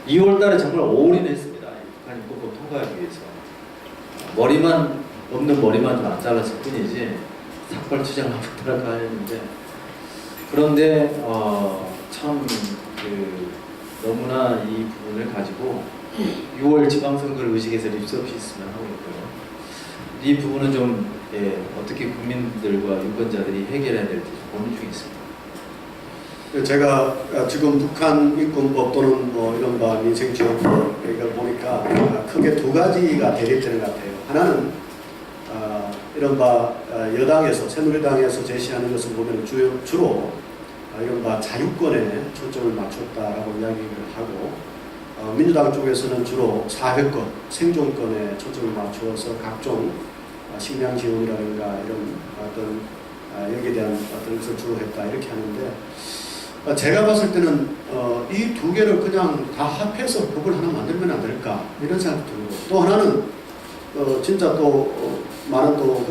C: 2월달에 정말 올인했습니다. 북한 인권법 통과하기 위해서 머리만 없는 머리만 좀 안 잘랐을 뿐이지 삭발 투쟁을 하겠다고 하였는데 그런데 참 너무나 이 부분을 가지고 6월 지방선거를 의식해서 립스 없이 있으면 하고 있고요. 이 부분은 좀 어떻게 국민들과 유권자들이 해결해야 될지 고민 중에 있습니다.
A: 제가 지금 북한 인권법 또는 뭐 이른바 민생지원법 이걸 보니까 크게 두 가지가 대립되는 것 같아요. 하나는 이른바 여당에서 새누리당에서 제시하는 것을 보면 주로 이른바 자유권에 초점을 맞췄다라고 이야기를 하고 민주당 쪽에서는 주로 사회권, 생존권에 초점을 맞추어서 각종 식량 지원이라든가 이런 어떤 여기에 대한 어떤 것을 주로 했다 이렇게 하는데 제가 봤을 때는 이 두 개를 그냥 다 합해서 법을 하나 만들면 안 될까 이런 생각도 들고 또 하나는 진짜 또 많은 또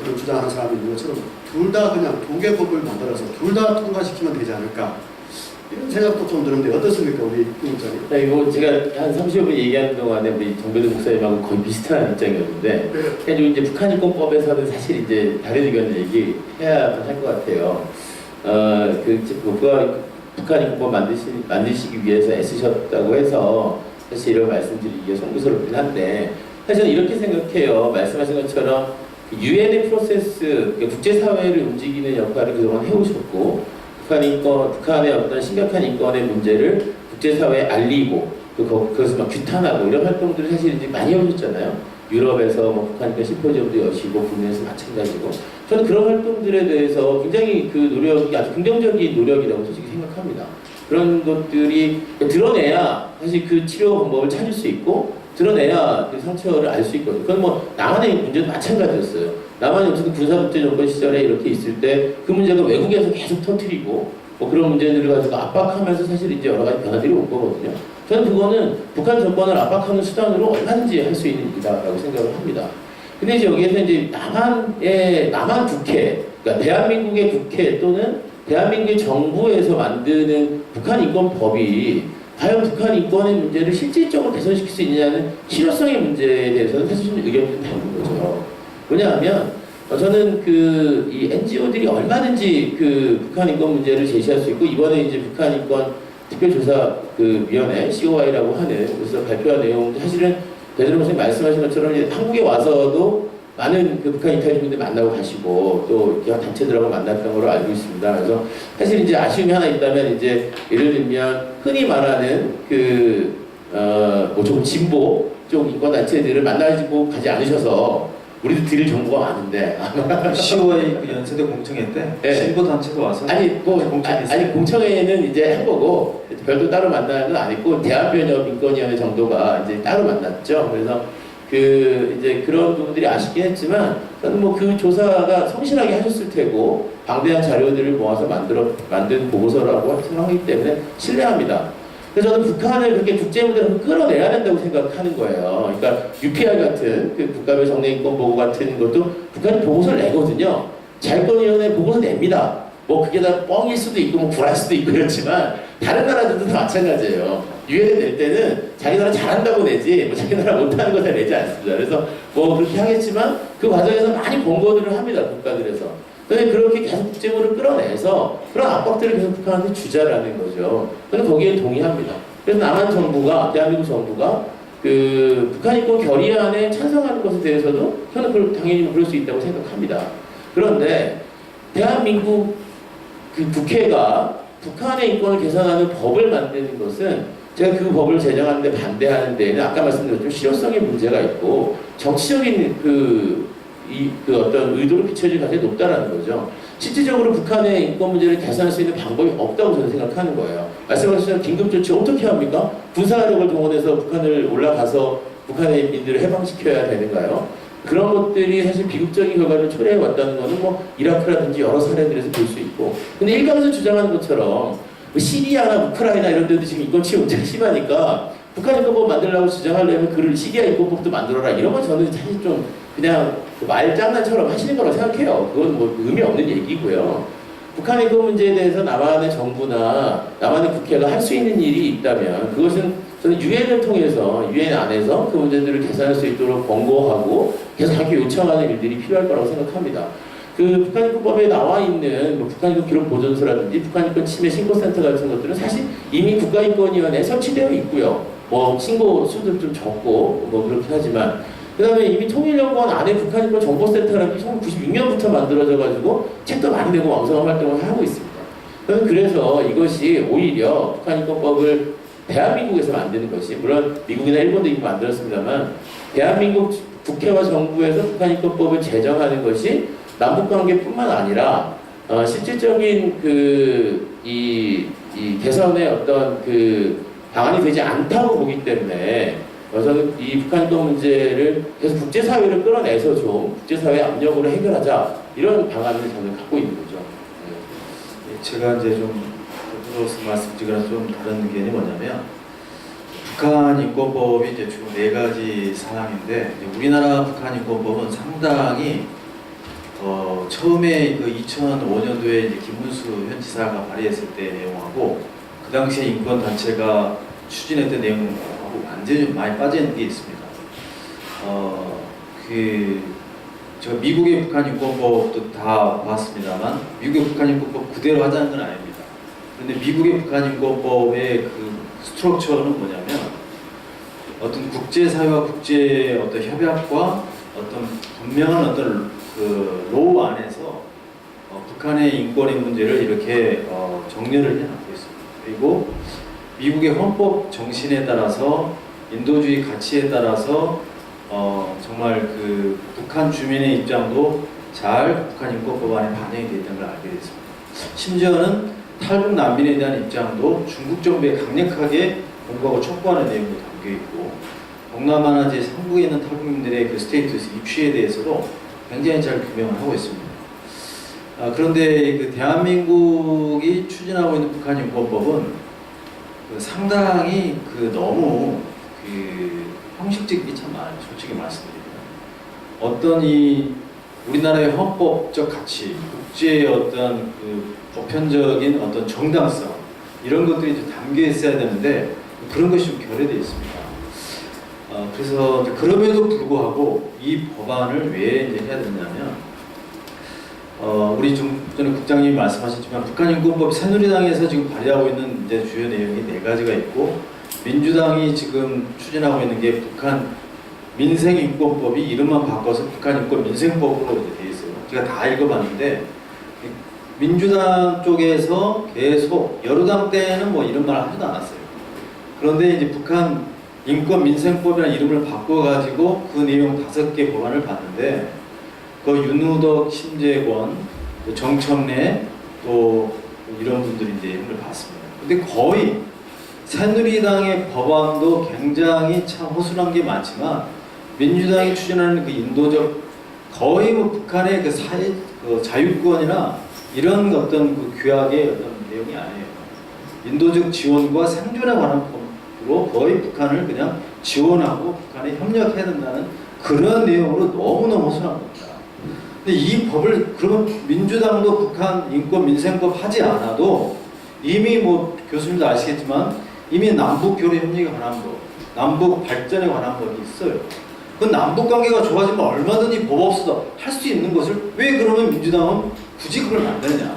A: 그런 주장하는 사람이 있는 것처럼 둘 다 그냥 두 개 법을 만들어서 둘 다 통과시키면 되지 않을까 이런 생각도 좀 드는데 어떻습니까 우리 국장님?
B: 네, 이거 제가 한 30분 얘기하는 동안에 우리 정배도 목사님하고 거의 비슷한 입장이었는데 그래서 이제 북한 인권법에서는 사실 이제 다른 의견을 얘기해야 할 것 같아요. 북한 인권법 만드시기 위해서 애쓰셨다고 해서 사실 이런 말씀드리기가 송구스럽긴 한데 사실 이렇게 생각해요. 말씀하신 것처럼 유엔의 프로세스, 국제사회를 움직이는 역할을 그동안 해오셨고 북한의 어떤 심각한 인권의 문제를 국제사회에 알리고 또 그것을 막 규탄하고 이런 활동들을 사실 이제 많이 해오셨잖아요. 유럽에서 뭐 북한 인권 심포지엄도 여시고 국내에서 마찬가지고 저는 그런 활동들에 대해서 굉장히 그 노력이 아주 긍정적인 노력이라고 솔직히 생각합니다. 그런 것들이 드러내야 사실 그 치료 방법을 찾을 수 있고 드러내야 그 상처를 알 수 있거든요. 그건 뭐 남한의 문제도 마찬가지였어요. 남한이 어쨌든 군사독재 정권 시절에 이렇게 있을 때 그 문제가 외국에서 계속 터뜨리고 뭐 그런 문제들을 가지고 압박하면서 사실 이제 여러 가지 변화들이 온 거거든요. 저는 그거는 북한 정권을 압박하는 수단으로 얼마든지 할 수 있는 일이다라고 생각을 합니다. 근데 이제 여기에서 이제 남한 국회, 그러니까 대한민국의 국회 또는 대한민국의 정부에서 만드는 북한 인권법이 과연 북한 인권의 문제를 실질적으로 개선시킬 수 있느냐는 실효성의 문제에 대해서는 사실 좀 의견이 좀 다른 거죠. 왜냐하면 저는 이 NGO들이 얼마든지 북한 인권 문제를 제시할 수 있고, 이번에 이제 북한 인권 특별조사 위원회 COI라고 하는 그래서 발표한 내용, 사실은 배드로 선생님 말씀하신 것처럼 이제 한국에 와서도 많은 북한 이탈주민들 만나고 가시고 또 이렇게 단체들하고 만났던 걸로 알고 있습니다. 그래서 사실 이제 아쉬움이 하나 있다면, 이제 예를 들면 흔히 말하는 조금 진보 쪽 인권 단체들을 만나고 가지 않으셔서, 우리도 드릴 정보가 많은데
C: 10월 그 연세대 공청회 때
B: 네.
C: 진보 단체도 와서
B: 공청회는 이제 한 거고 별도 따로 만나는 건 아니고 대한변협 인권위원회 정도가 이제 따로 만났죠. 그래서 이제 그런 부분들이 아쉽긴 했지만, 저는 뭐 그 조사가 성실하게 하셨을 테고 방대한 자료들을 모아서 만든 보고서라고 생각하기 때문에 신뢰합니다. 그래서 저는 북한을 그렇게 국제무대로 끌어내야 된다고 생각하는 거예요. 그러니까 UPR 같은 국가별 정례인권 보고 같은 것도 북한이 보고서를 내거든요. 자유권위원회 보고서 냅니다. 뭐 그게 다 뻥일 수도 있고 뭐 구랄 수도 있고 그렇지만 다른 나라들도 다 마찬가지예요. 유엔에 낼 때는 자기 나라 잘한다고 내지 뭐 자기 나라 못하는 거 다 내지 않습니다. 그래서 뭐 그렇게 하겠지만 그 과정에서 많이 권고들을 합니다. 국가들에서. 근데 그렇게 계속 국제무를 끌어내서 그런 압박들을 계속 북한한테 주자라는 거죠. 저는 거기에 동의합니다. 그래서 남한 정부가, 대한민국 정부가 북한 인권 결의안에 찬성하는 것에 대해서도 저는 당연히 그럴 수 있다고 생각합니다. 그런데 대한민국 국회가 북한의 인권을 개선하는 법을 만드는 것은, 제가 그 법을 제정하는데 반대하는 데에는 아까 말씀드린 것처럼 실효성의 문제가 있고 정치적인 어떤 의도를 비춰질 가능성이 높다라는 거죠. 실질적으로 북한의 인권 문제를 개선할 수 있는 방법이 없다고 저는 생각하는 거예요. 말씀하신 긴급조치 어떻게 합니까? 군사력을 동원해서 북한을 올라가서 북한의 민들을 해방시켜야 되는가요? 그런 것들이 사실 비극적인 결과를 초래해 왔다는 것은 뭐 이라크라든지 여러 사례들에서 볼 수 있고, 근데 일각에서 주장하는 것처럼 시리아나 우크라이나 이런 데도 지금 인권 침해 문제가 심하니까 북한 인권법 만들려고 주장하려면 시리아 인권법도 만들어라, 이런 건 저는 사실 좀 그냥 말장난처럼 하시는 거라고 생각해요. 그건 뭐 의미 없는 얘기고요. 북한 인권 문제에 대해서 남한의 정부나 남한의 국회가 할 수 있는 일이 있다면, 그것은 저는 유엔을 통해서, 유엔 안에서 그 문제들을 개선할 수 있도록 권고하고 계속 함께 요청하는 일들이 필요할 거라고 생각합니다. 북한 인권법에 나와 있는 북한 인권 기록 보존소라든지 북한 인권 침해 신고센터 같은 것들은 사실 이미 국가인권위원회에 설치되어 있고요. 뭐 신고 수도 좀 적고 뭐 그렇긴 하지만, 그 다음에 이미 통일연구원 안에 북한인권 정보센터라는 게 1996년부터 만들어져가지고 책도 많이 내고 왕성한 활동을 하고 있습니다. 저는 그래서 이것이 오히려 북한인권법을 대한민국에서 만드는 것이, 물론 미국이나 일본도 이미 만들었습니다만, 대한민국 국회와 정부에서 북한인권법을 제정하는 것이 남북관계뿐만 아니라 실질적인 이 개선의 어떤 방안이 되지 않다고 보기 때문에, 저는 이 북한 인권 문제를 계속 국제사회를 끌어내서 좀 국제사회 압력으로 해결하자, 이런 방안을 저는 갖고 있는 거죠.
C: 제가 이제 좀 부드러워서 말씀드리거나 좀 다른 의견이 뭐냐면, 북한 인권법이 이제 주로 4가지 사항인데, 우리나라 북한 인권법은 상당히 처음에 2005년도에 이제 김문수 현 지사가 발의했을 때 내용하고 그 당시에 인권 단체가 추진했던 내용하고 완전히 많이 빠진 게 있습니다. 제가 미국의 북한 인권법도 다 봤습니다만 미국의 북한 인권법 그대로 하자는 건 아닙니다. 그런데 미국의 북한 인권법의 스트럭처는 뭐냐면, 어떤 국제사회와 국제 어떤 협약과 어떤 분명한 어떤 로우 안에서 북한의 인권의 문제를 이렇게 정렬을 해놓고 있습니다. 그리고 미국의 헌법 정신에 따라서, 인도주의 가치에 따라서 정말 북한 주민의 입장도 잘 북한 인권법 안에 반영이 되어 있다는 걸 알게 됐습니다. 심지어는 탈북 난민에 대한 입장도 중국 정부에 강력하게 공부하고 촉구하는 내용도 담겨 있고, 동남아나 제3국에 있는 탈북민들의 스테이투스 입시에 대해서도 굉장히 잘 규명을 하고 있습니다. 그런데 대한민국이 추진하고 있는 북한 인권법은 상당히 너무 형식적인 게 참 많아요. 솔직히 말씀드리면 어떤 우리나라의 헌법적 가치, 국제의 어떤 보편적인 어떤 정당성, 이런 것들이 좀 담겨 있어야 되는데 그런 것이 좀 결여되어 있습니다. 그래서 그럼에도 불구하고 이 법안을 왜 이제 해야 되냐면, 우리 좀 전에 국장님이 말씀하셨지만 북한인권법 새누리당에서 지금 발의하고 있는 이제 주요 내용이 4가지가 있고 민주당이 지금 추진하고 있는 게 북한 민생인권법이 이름만 바꿔서 북한인권민생법으로 이제 돼 있어요. 제가 다 읽어봤는데 민주당 쪽에서 계속 여루당 때는 뭐 이런 말 하지도 않았어요. 그런데 이제 북한 인권민생법이라는 이름을 바꿔가지고 그 내용 5개 법안을 봤는데 그 윤우덕, 심재권, 또 정청래 또 이런 분들이 이제 힘을 봤습니다. 근데 거의 새누리당의 법안도 굉장히 참 허술한 게 많지만 민주당이 추진하는 그 인도적 거의 뭐 북한의 그 사회 그 자유권이나 이런 어떤 그 규약의 어떤 내용이 아니에요. 인도적 지원과 생존에 관한 법으로 거의 북한을 그냥 지원하고 북한에 협력해야 된다는 그런 내용으로 너무너무 허술한 겁니다. 근데 이 법을 그러면 민주당도 북한 인권 민생법 하지 않아도 이미 뭐 교수님도 아시겠지만 이미 남북 교류 협력에 관한 법, 남북 발전에 관한 법이 있어요. 그 남북 관계가 좋아지면 얼마든지 법 없어도 할 수 있는 것을 왜 그러면 민주당은 굳이 그걸 만드느냐?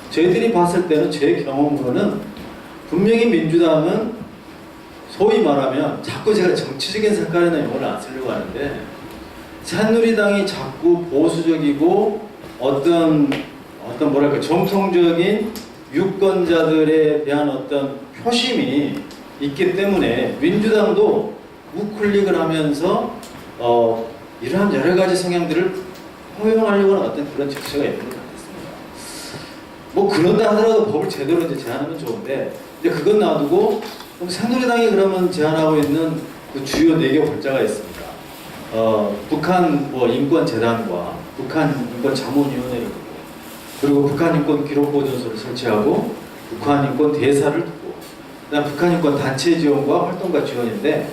C: 저희들이 봤을 때는 제 경험으로는 분명히 민주당은 소위 말하면 자꾸 제가 정치적인 색깔이나 용어를 안 쓰려고 하는데 새누리당이 자꾸 보수적이고 어떤 뭐랄까 정통적인 유권자들에 대한 어떤 표심이 있기 때문에 민주당도 우클릭을 하면서 이러한 여러 가지 성향들을 허용하려고 하는 어떤 그런 적체가 있는 것 같습니다. 뭐 그런다 하더라도 법을 제대로 이제 제안하면 좋은데 이제 그건 놔두고 새누리당이 그러면 제안하고 있는 그 주요 4개 골자가 있습니다. 북한 뭐 인권재단과 북한 인권자문위원회를 두고 그리고 북한 인권 기록보존소를 설치하고 북한 인권 대사를 두고 그다음 북한 인권 단체 지원과 활동가 지원인데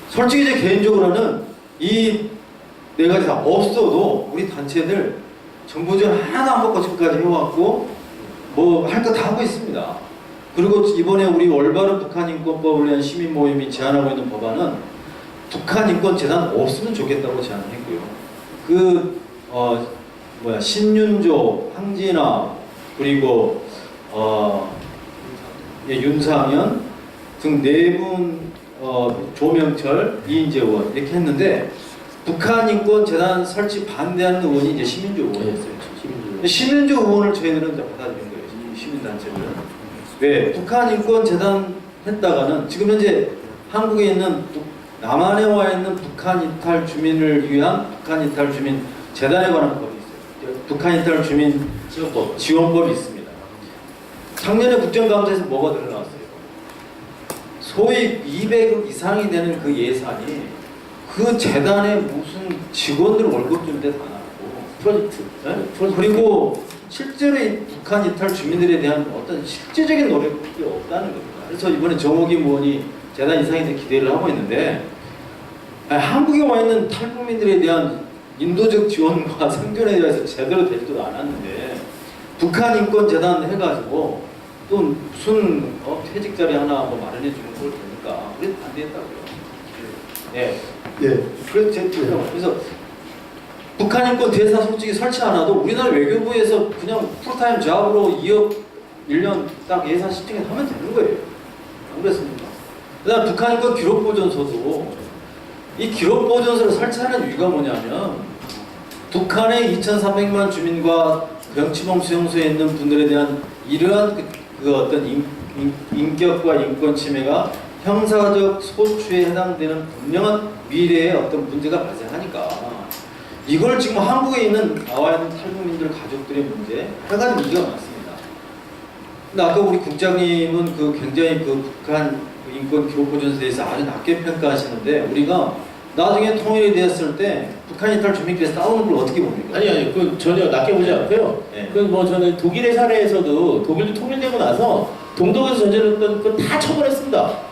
C: 솔직히 제 개인적으로는 이 4가지 다 없어도 우리 단체들 정부 지원 하나도 안 받고 지금까지 해왔고 뭐 할 거 다 하고 있습니다. 그리고 이번에 우리 올바른 북한 인권법을 위한 시민 모임이 제안하고 있는 법안은 북한 인권 재단 없으면 좋겠다고 제안했고요. 신윤조, 황진아 그리고 윤상현 등 4분 조명철, 이인재 의원 이렇게 했는데 북한 인권 재단 설치 반대하는 의원이 이제 시민조 의원이었어요. 시민조 의원을 저희들은 이제 받아들인 거예요. 시민단체들은. 왜? 북한 인권 재단 했다가는 지금 현재 한국에 있는 남한에 와 있는 북한 이탈 주민을 위한 북한 이탈 주민 재단에 관한 법이 있어요. 북한 이탈 주민 지원법이 있습니다. 작년에 국정감사에서 뭐가 드러나왔어요? 소위 200억 이상이 되는 그 예산이 그 재단에 무슨 직원들 월급 줄 때 다 나오고 프로젝트 그리고 실제로 이 북한 이탈 주민들에 대한 어떤 실제적인 노력이 없다는 겁니다. 그래서 이번에 정옥임 의원이 재단 이상에 기대를 하고 있는데 한국에 와 있는 탈북민들에 대한 인도적 지원과 생존에 대해서 제대로 되지도 않았는데 북한 인권 재단 해가지고 또 무슨 퇴직 자리 하나 뭐 마련해 주는 걸 보니까 우리 반대했다고요. 네.
A: 예.
C: 그래서 북한 인권 대사 솔직히 설치 안 해도 우리나라 외교부에서 그냥 풀타임 잡으로 2억 1년 딱 예산 시팅해 하면 되는 거예요. 안 그렇습니까? 그다음 북한 인권 기록보존소도 이 기록보존소를 설치하는 이유가 뭐냐면 북한의 2,300만 주민과 병치범 수용소에 있는 분들에 대한 이러한 그 어떤 인격과 인권 침해가 형사적 소추에 해당되는 분명한 미래의 어떤 문제가 발생하니까 이걸 지금 한국에 나와 있는 탈북민들 가족들의 문제 한 가지 문제가 많습니다. 근데 아까 우리 국장님은 굉장히 북한 인권 기록보존소에 대해서 아주 낮게 평가하시는데 우리가 나중에 통일이 되었을 때 북한 이탈 주민끼리 싸우는 걸 어떻게 봅니까?
B: 아니 그 전혀 낮게 보지 않고요.
C: 네.
B: 저는 독일의 사례에서도 독일도 통일되고 나서 동독에서 저질렀던 거 다 처벌했습니다.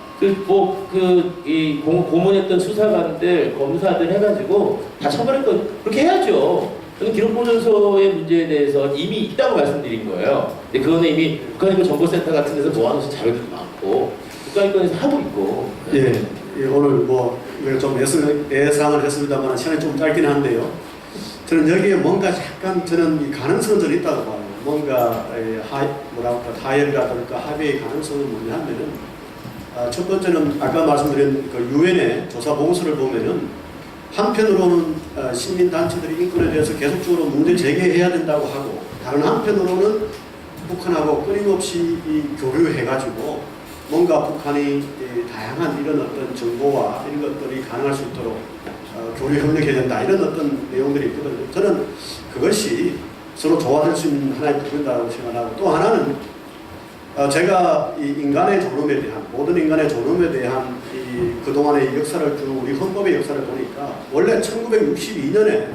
B: 고문했던 수사관들, 검사들 해가지고 다 처벌했던 그렇게 해야죠. 저는 기록보존소의 문제에 대해서 이미 있다고 말씀드린 거예요. 근데 그거는 이미 북한인권 정보센터 같은 데서 모아놓은 자료들이 많고 국가인권에서 하고 있고.
A: 예, 오늘 뭐 우리가 좀 예상을 했습니다만 시간이 좀 짧긴 한데요. 저는 여기에 뭔가 약간 저는 이 가능성은 좀 있다고 봐요. 뭔가 타협이라든가 합의의 가능성은 뭐냐 하면은 첫 번째는 아까 말씀드린 그 유엔의 조사 보고서를 보면은 한편으로는 시민단체들이 인권에 대해서 계속적으로 문제 제기해야 된다고 하고 다른 한편으로는 북한하고 끊임없이 교류해가지고 뭔가 북한이 다양한 이런 어떤 정보와 이런 것들이 가능할 수 있도록 교류 협력해야 된다 이런 어떤 내용들이 있거든요. 저는 그것이 서로 좋아질 수 있는 하나의 부분이라고 생각하고 또 하나는 제가 이 인간의 존엄에 대한 모든 인간의 존엄에 대한 이 그동안의 역사를 쭉 우리 헌법의 역사를 보니까 원래 1962년에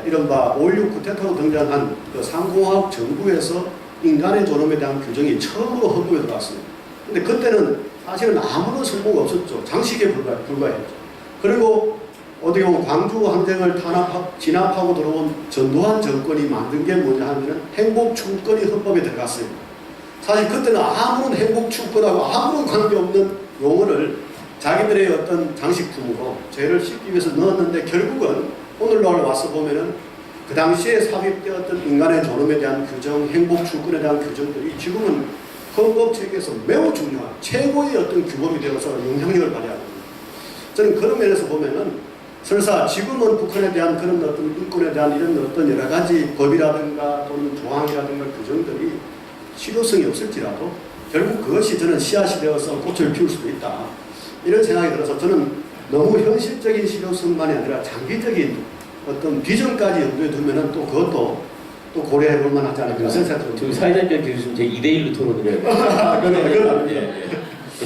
A: 이른바 5.16 쿠데타로 등장한 그 상공화국 정부에서 인간의 존엄에 대한 규정이 처음으로 헌법에 들어왔습니다. 근데 그때는 사실은 아무런 성과가 없었죠. 장식에 불과했죠. 그리고 어떻게 보면 광주 항쟁을 진압하고 들어온 전두환 정권이 만든 게 뭐냐 하면은 행복추구권이 헌법에 들어갔어요. 사실 그때는 아무런 행복추구권하고 아무런 관계없는 용어를 자기들의 어떤 장식품으로 죄를 씻기 위해서 넣었는데 결국은 오늘날 와서 보면은 그 당시에 삽입되었던 인간의 존엄에 대한 규정, 행복추구권에 대한 규정들이 지금은 헌법 체계에서 매우 중요한 최고의 어떤 규범이 되어서 영향력을 발휘하고 있습니다. 저는 그런 면에서 보면은 설사 지금은 북한에 대한 그런 어떤 인권에 대한 이런 어떤 여러 가지 법이라든가 또는 조항이라든가 규정들이 실효성이 없을지라도 결국 그것이 저는 씨앗이 되어서 꽃을 피울 수도 있다. 이런 생각이 들어서 저는 너무 현실적인 실효성만이 아니라 장기적인 어떤 비전까지 염두에 두면은 또 그것도 또 고려해 볼 만하지 않을까 그런 생각이 듭니다.
B: 지금 사회자님께서 교수님 제 2대1로 토론을 해요.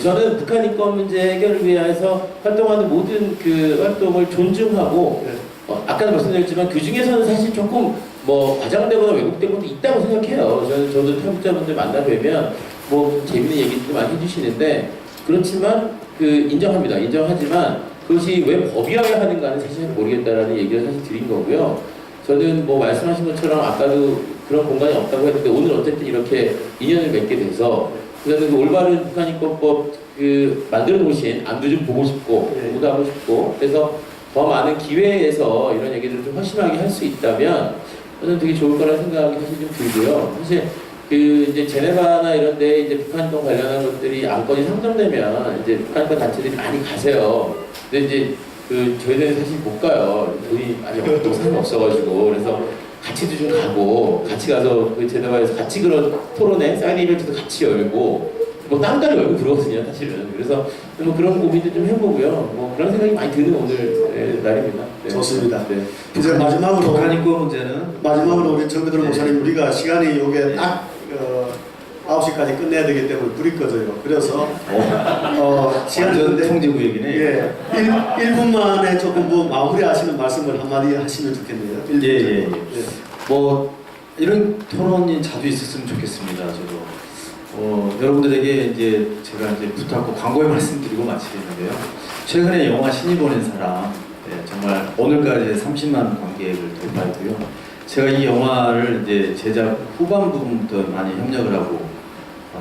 B: 저는 북한 인권 문제 해결을 위해서 활동하는 모든 그 활동을 존중하고 아까도 말씀드렸지만 그 중에서는 사실 조금 뭐 과장되거나 왜곡된 것도 있다고 생각해요. 저도 탈북자분들 만나뵈면 뭐 재밌는 얘기도 많이 해주시는데 그렇지만 그 인정합니다. 인정하지만 그것이 왜 법이어야하는가는 사실 모르겠다라는 얘기를 사실 드린 거고요. 저는 뭐 말씀하신 것처럼 아까도 그런 공간이 없다고 했는데 오늘 어쨌든 이렇게 인연을 맺게 돼서 그래서 그 올바른 북한인권법 그 만들어 놓으신 안도 좀 보고 싶고 공부도 하고 싶고 그래서 더 많은 기회에서 이런 얘기들을 좀 확실하게 할 수 있다면 저는 되게 좋을 거라는 생각이 사실 좀 들고요. 사실 그 이제 제네바나 이런 데 이제 북한인권 관련한 것들이 안건이 상정되면 이제 북한인권 단체들이 많이 가세요. 근데 이제 그 저희들은 사실 못 가요. 돈이 많이 없어가지고 그래서 같이도 좀 가고 같이 가서 그 제네바에서 같이 그런 토론회 사이드 이벤트도 같이 열고 뭐 딴다리 열고 그러거든요 사실은. 그래서 뭐 그런 고민도 좀 해보고요. 뭐 그런 생각이 많이 드는 오늘 날입니다. 네.
A: 좋습니다.
B: 네.
A: 이제 마지막으로
C: 북한인권 문제는
A: 마지막으로 우리 정배들 목사님 우리가 시간이 요게 딱 9시까지 끝내야 되기 때문에 불이 꺼져요. 그래서 시간이
C: 완전
A: 있는데
C: 통제구역이네.
A: 예, 1분 만에 조금 뭐 마무리하시는 말씀을 한마디 하시면 좋겠네요.
C: 예. 뭐 이런 토론이 자주 있었으면 좋겠습니다. 저도 여러분들에게 이제 제가 이제 부탁고 광고의 말씀드리고 마치겠는데요. 최근에 영화 신이 보낸 사람 정말 오늘까지 30만 관객을 돌파했고요. 제가 이 영화를 이제 제작 후반 부분부터 많이 협력을 하고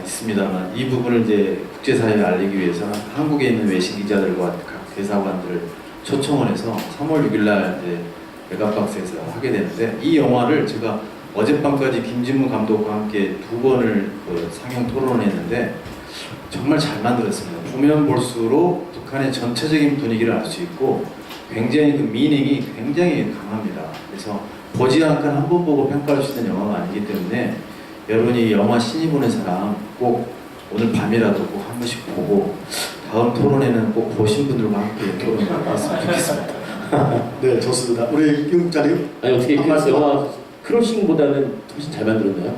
C: 있습니다만 이 부분을 이제 국제사회에 알리기 위해서 한국에 있는 외신 기자들과 각 대사관들을 초청을 해서 3월 6일날 이제 메가박스에서 하게 되는데 이 영화를 제가 어젯밤까지 김진무 감독과 함께 2번을 상영 토론했는데 정말 잘 만들었습니다. 보면 볼수록 북한의 전체적인 분위기를 알 수 있고 굉장히 그 미닝이 굉장히 강합니다. 그래서 보지 않고 한 번 보고 평가할 수 있는 영화가 아니기 때문에 여러분이 영화 신이 보는 사람 꼭 오늘 밤이라도 꼭 한 번씩 보고 다음 토론에는 꼭 보신 분들과 함께 토론을 해봤으면 좋겠습니다.
A: 네, 좋습니다. 우리 김 국장님.
B: 아니 어떻게 그 영화 크로싱보다는 훨씬 잘 만들었나요?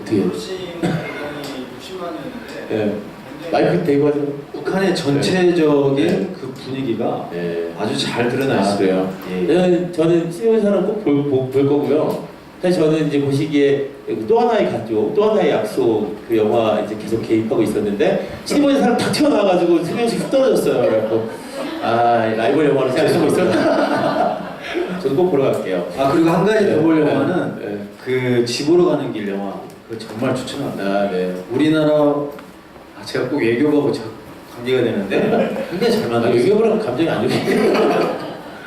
B: 어떻게?
D: 크로싱 공연이 60만이었는데
B: 네. 마이크 대고 하세요.
C: 북한의 전체적인 그 분위기가 아주 잘 드러나 있어요.
B: 저는 신입 사람 꼭 볼 거고요. 사실 저는 이제 보시기에 또 하나의 가족, 또 하나의 약속 그 영화 이제 계속 개입하고 있었는데 신입 사람 딱 튀어나와가지고 수명씩 훅 떨어졌어요. 그래갖고 라이벌 영화를 생각하고 있었는데 저도 꼭 보러 갈게요.
C: 그리고 한 가지 더 볼 영화는 그 집으로 가는 길 영화 그 정말 추천합니다. 우리나라 제가 꼭 외교하고 관계가 되는데 굉장히 잘 만들었어요.
B: 외교부랑 감정이 안 좋게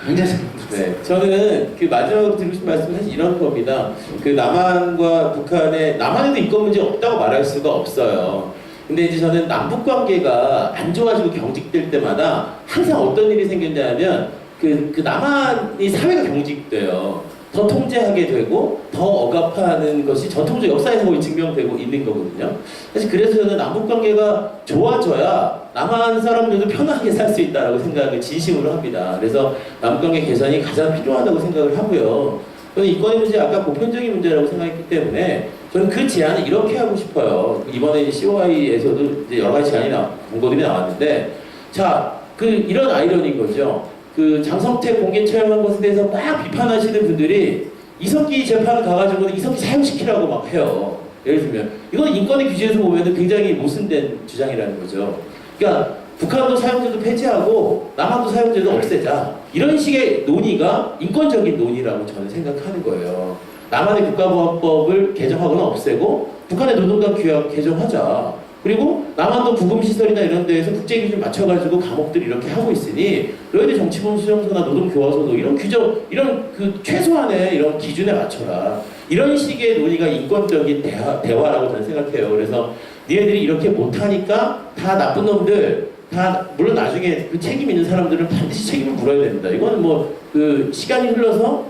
C: 굉장히 잘 만들었어요.
B: 네, 저는 그 마지막으로 드리고 싶은 말씀은 사실 이런 겁니다. 그 남한과 북한의 남한에도 인권 문제 없다고 말할 수가 없어요. 근데 이제 저는 남북 관계가 안 좋아지고 경직될 때마다 항상 어떤 일이 생겼냐면 그 남한이 사회가 경직돼요. 더 통제하게 되고 더 억압하는 것이 전통적 역사에서 거의 증명되고 있는 거거든요. 사실 그래서 저는 남북 관계가 좋아져야 남한 사람들도 편하게 살 수 있다라고 생각을 진심으로 합니다. 그래서 남북 관계 개선이 가장 필요하다고 생각을 하고요. 저는 인권의 문제 아까 보편적인 문제라고 생각했기 때문에 저는 그 제안을 이렇게 하고 싶어요. 이번에 COI에서도 이제 여러 가지 제안이 공고들이 나왔는데, 자, 이런 아이러니인 거죠. 그 장성태 공개 처형한 것에 대해서 막 비판하시는 분들이 이석기 재판을 가가지고는 이석기 사형시키라고 막 해요. 예를 들면 이건 인권의 규제에서 보면 굉장히 모순된 주장이라는 거죠. 그러니까 북한도 사형제도 폐지하고 남한도 사형제도 없애자, 이런 식의 논의가 인권적인 논의라고 저는 생각하는 거예요. 남한의 국가보안법을 개정하거나 없애고 북한의 노동당 규약 개정하자. 그리고 남한도 구금시설이나 이런 데에서 국제기준 맞춰가지고 감옥들 이렇게 하고 있으니 너희들 정치범 수용소나 노동교화소도 이런 규정, 이런 그 최소한의 이런 기준에 맞춰라. 이런 식의 논의가 인권적인 대화라고 저는 생각해요. 그래서 니네들이 이렇게 못하니까 다 나쁜 놈들, 다 물론 나중에 그 책임 있는 사람들은 반드시 책임을 물어야 됩니다. 이거는 뭐 그 시간이 흘러서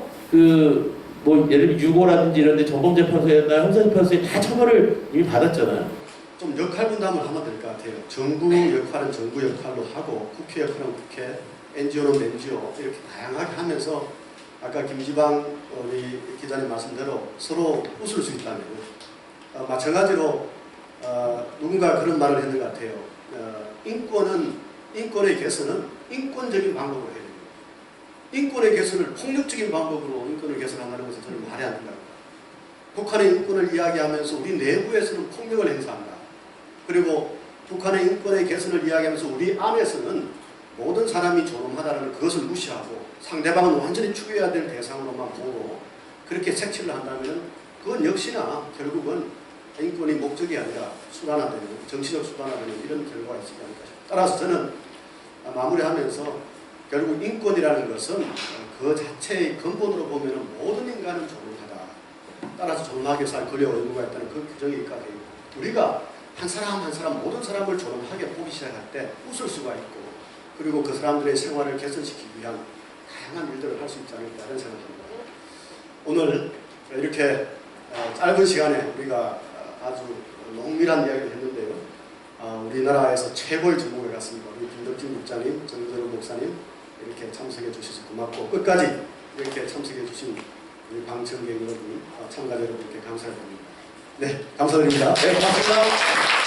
B: 뭐 예를 들면 유고라든지 이런 데 전범재판소나 형사재판소에 다 처벌을 이미 받았잖아요.
A: 좀 역할 분담을 하면 될 것 같아요. 정부 역할은 정부 역할로 하고 국회 역할은 국회, NGO는 NGO 이렇게 다양하게 하면서 아까 김지방 우리 기자님 말씀대로 서로 웃을 수 있다면 마찬가지로 누군가 그런 말을 했는 것 같아요. 인권의 개선은 인권적인 방법으로 해야 됩니다. 인권의 개선을 폭력적인 방법으로 인권을 개선한다는 것은 저는 말이 안 된다고. 북한의 인권을 이야기하면서 우리 내부에서는 폭력을 행사한다. 그리고 북한의 인권의 개선을 이야기하면서 우리 안에서는 모든 사람이 존엄하다는 그것을 무시하고 상대방은 완전히 죽여야 될 대상으로만 보고 그렇게 색칠을 한다면 그건 역시나 결국은 인권이 목적이 아니라 수단화되는, 정치적 수단화되는 이런 결과가 있지 않을까 싶습니다. 따라서 저는 마무리하면서 결국 인권이라는 것은 그 자체의 근본으로 보면 모든 인간은 존엄하다. 따라서 존엄하게 살 권리와 의무가 있다는 그 규정이 있거든요. 우리가 한 사람 한 사람 모든 사람을 존엄하게 보기 시작할 때 웃을 수가 있고 그리고 그 사람들의 생활을 개선시키기 위한 다양한 일들을 할 수 있지 않을까 이런 생각합니다. 오늘 이렇게 짧은 시간에 우리가 아주 농밀한 이야기를 했는데요. 우리나라에서 최고의 전문가 같습니다. 우리 김덕진 국장님, 정재로 목사님 이렇게 참석해 주셔서 고맙고 끝까지 이렇게 참석해 주신 우리 방청객 여러분, 참가자 여러분께 감사드립니다. 네, 감사드립니다.
B: 네, 고맙습니다.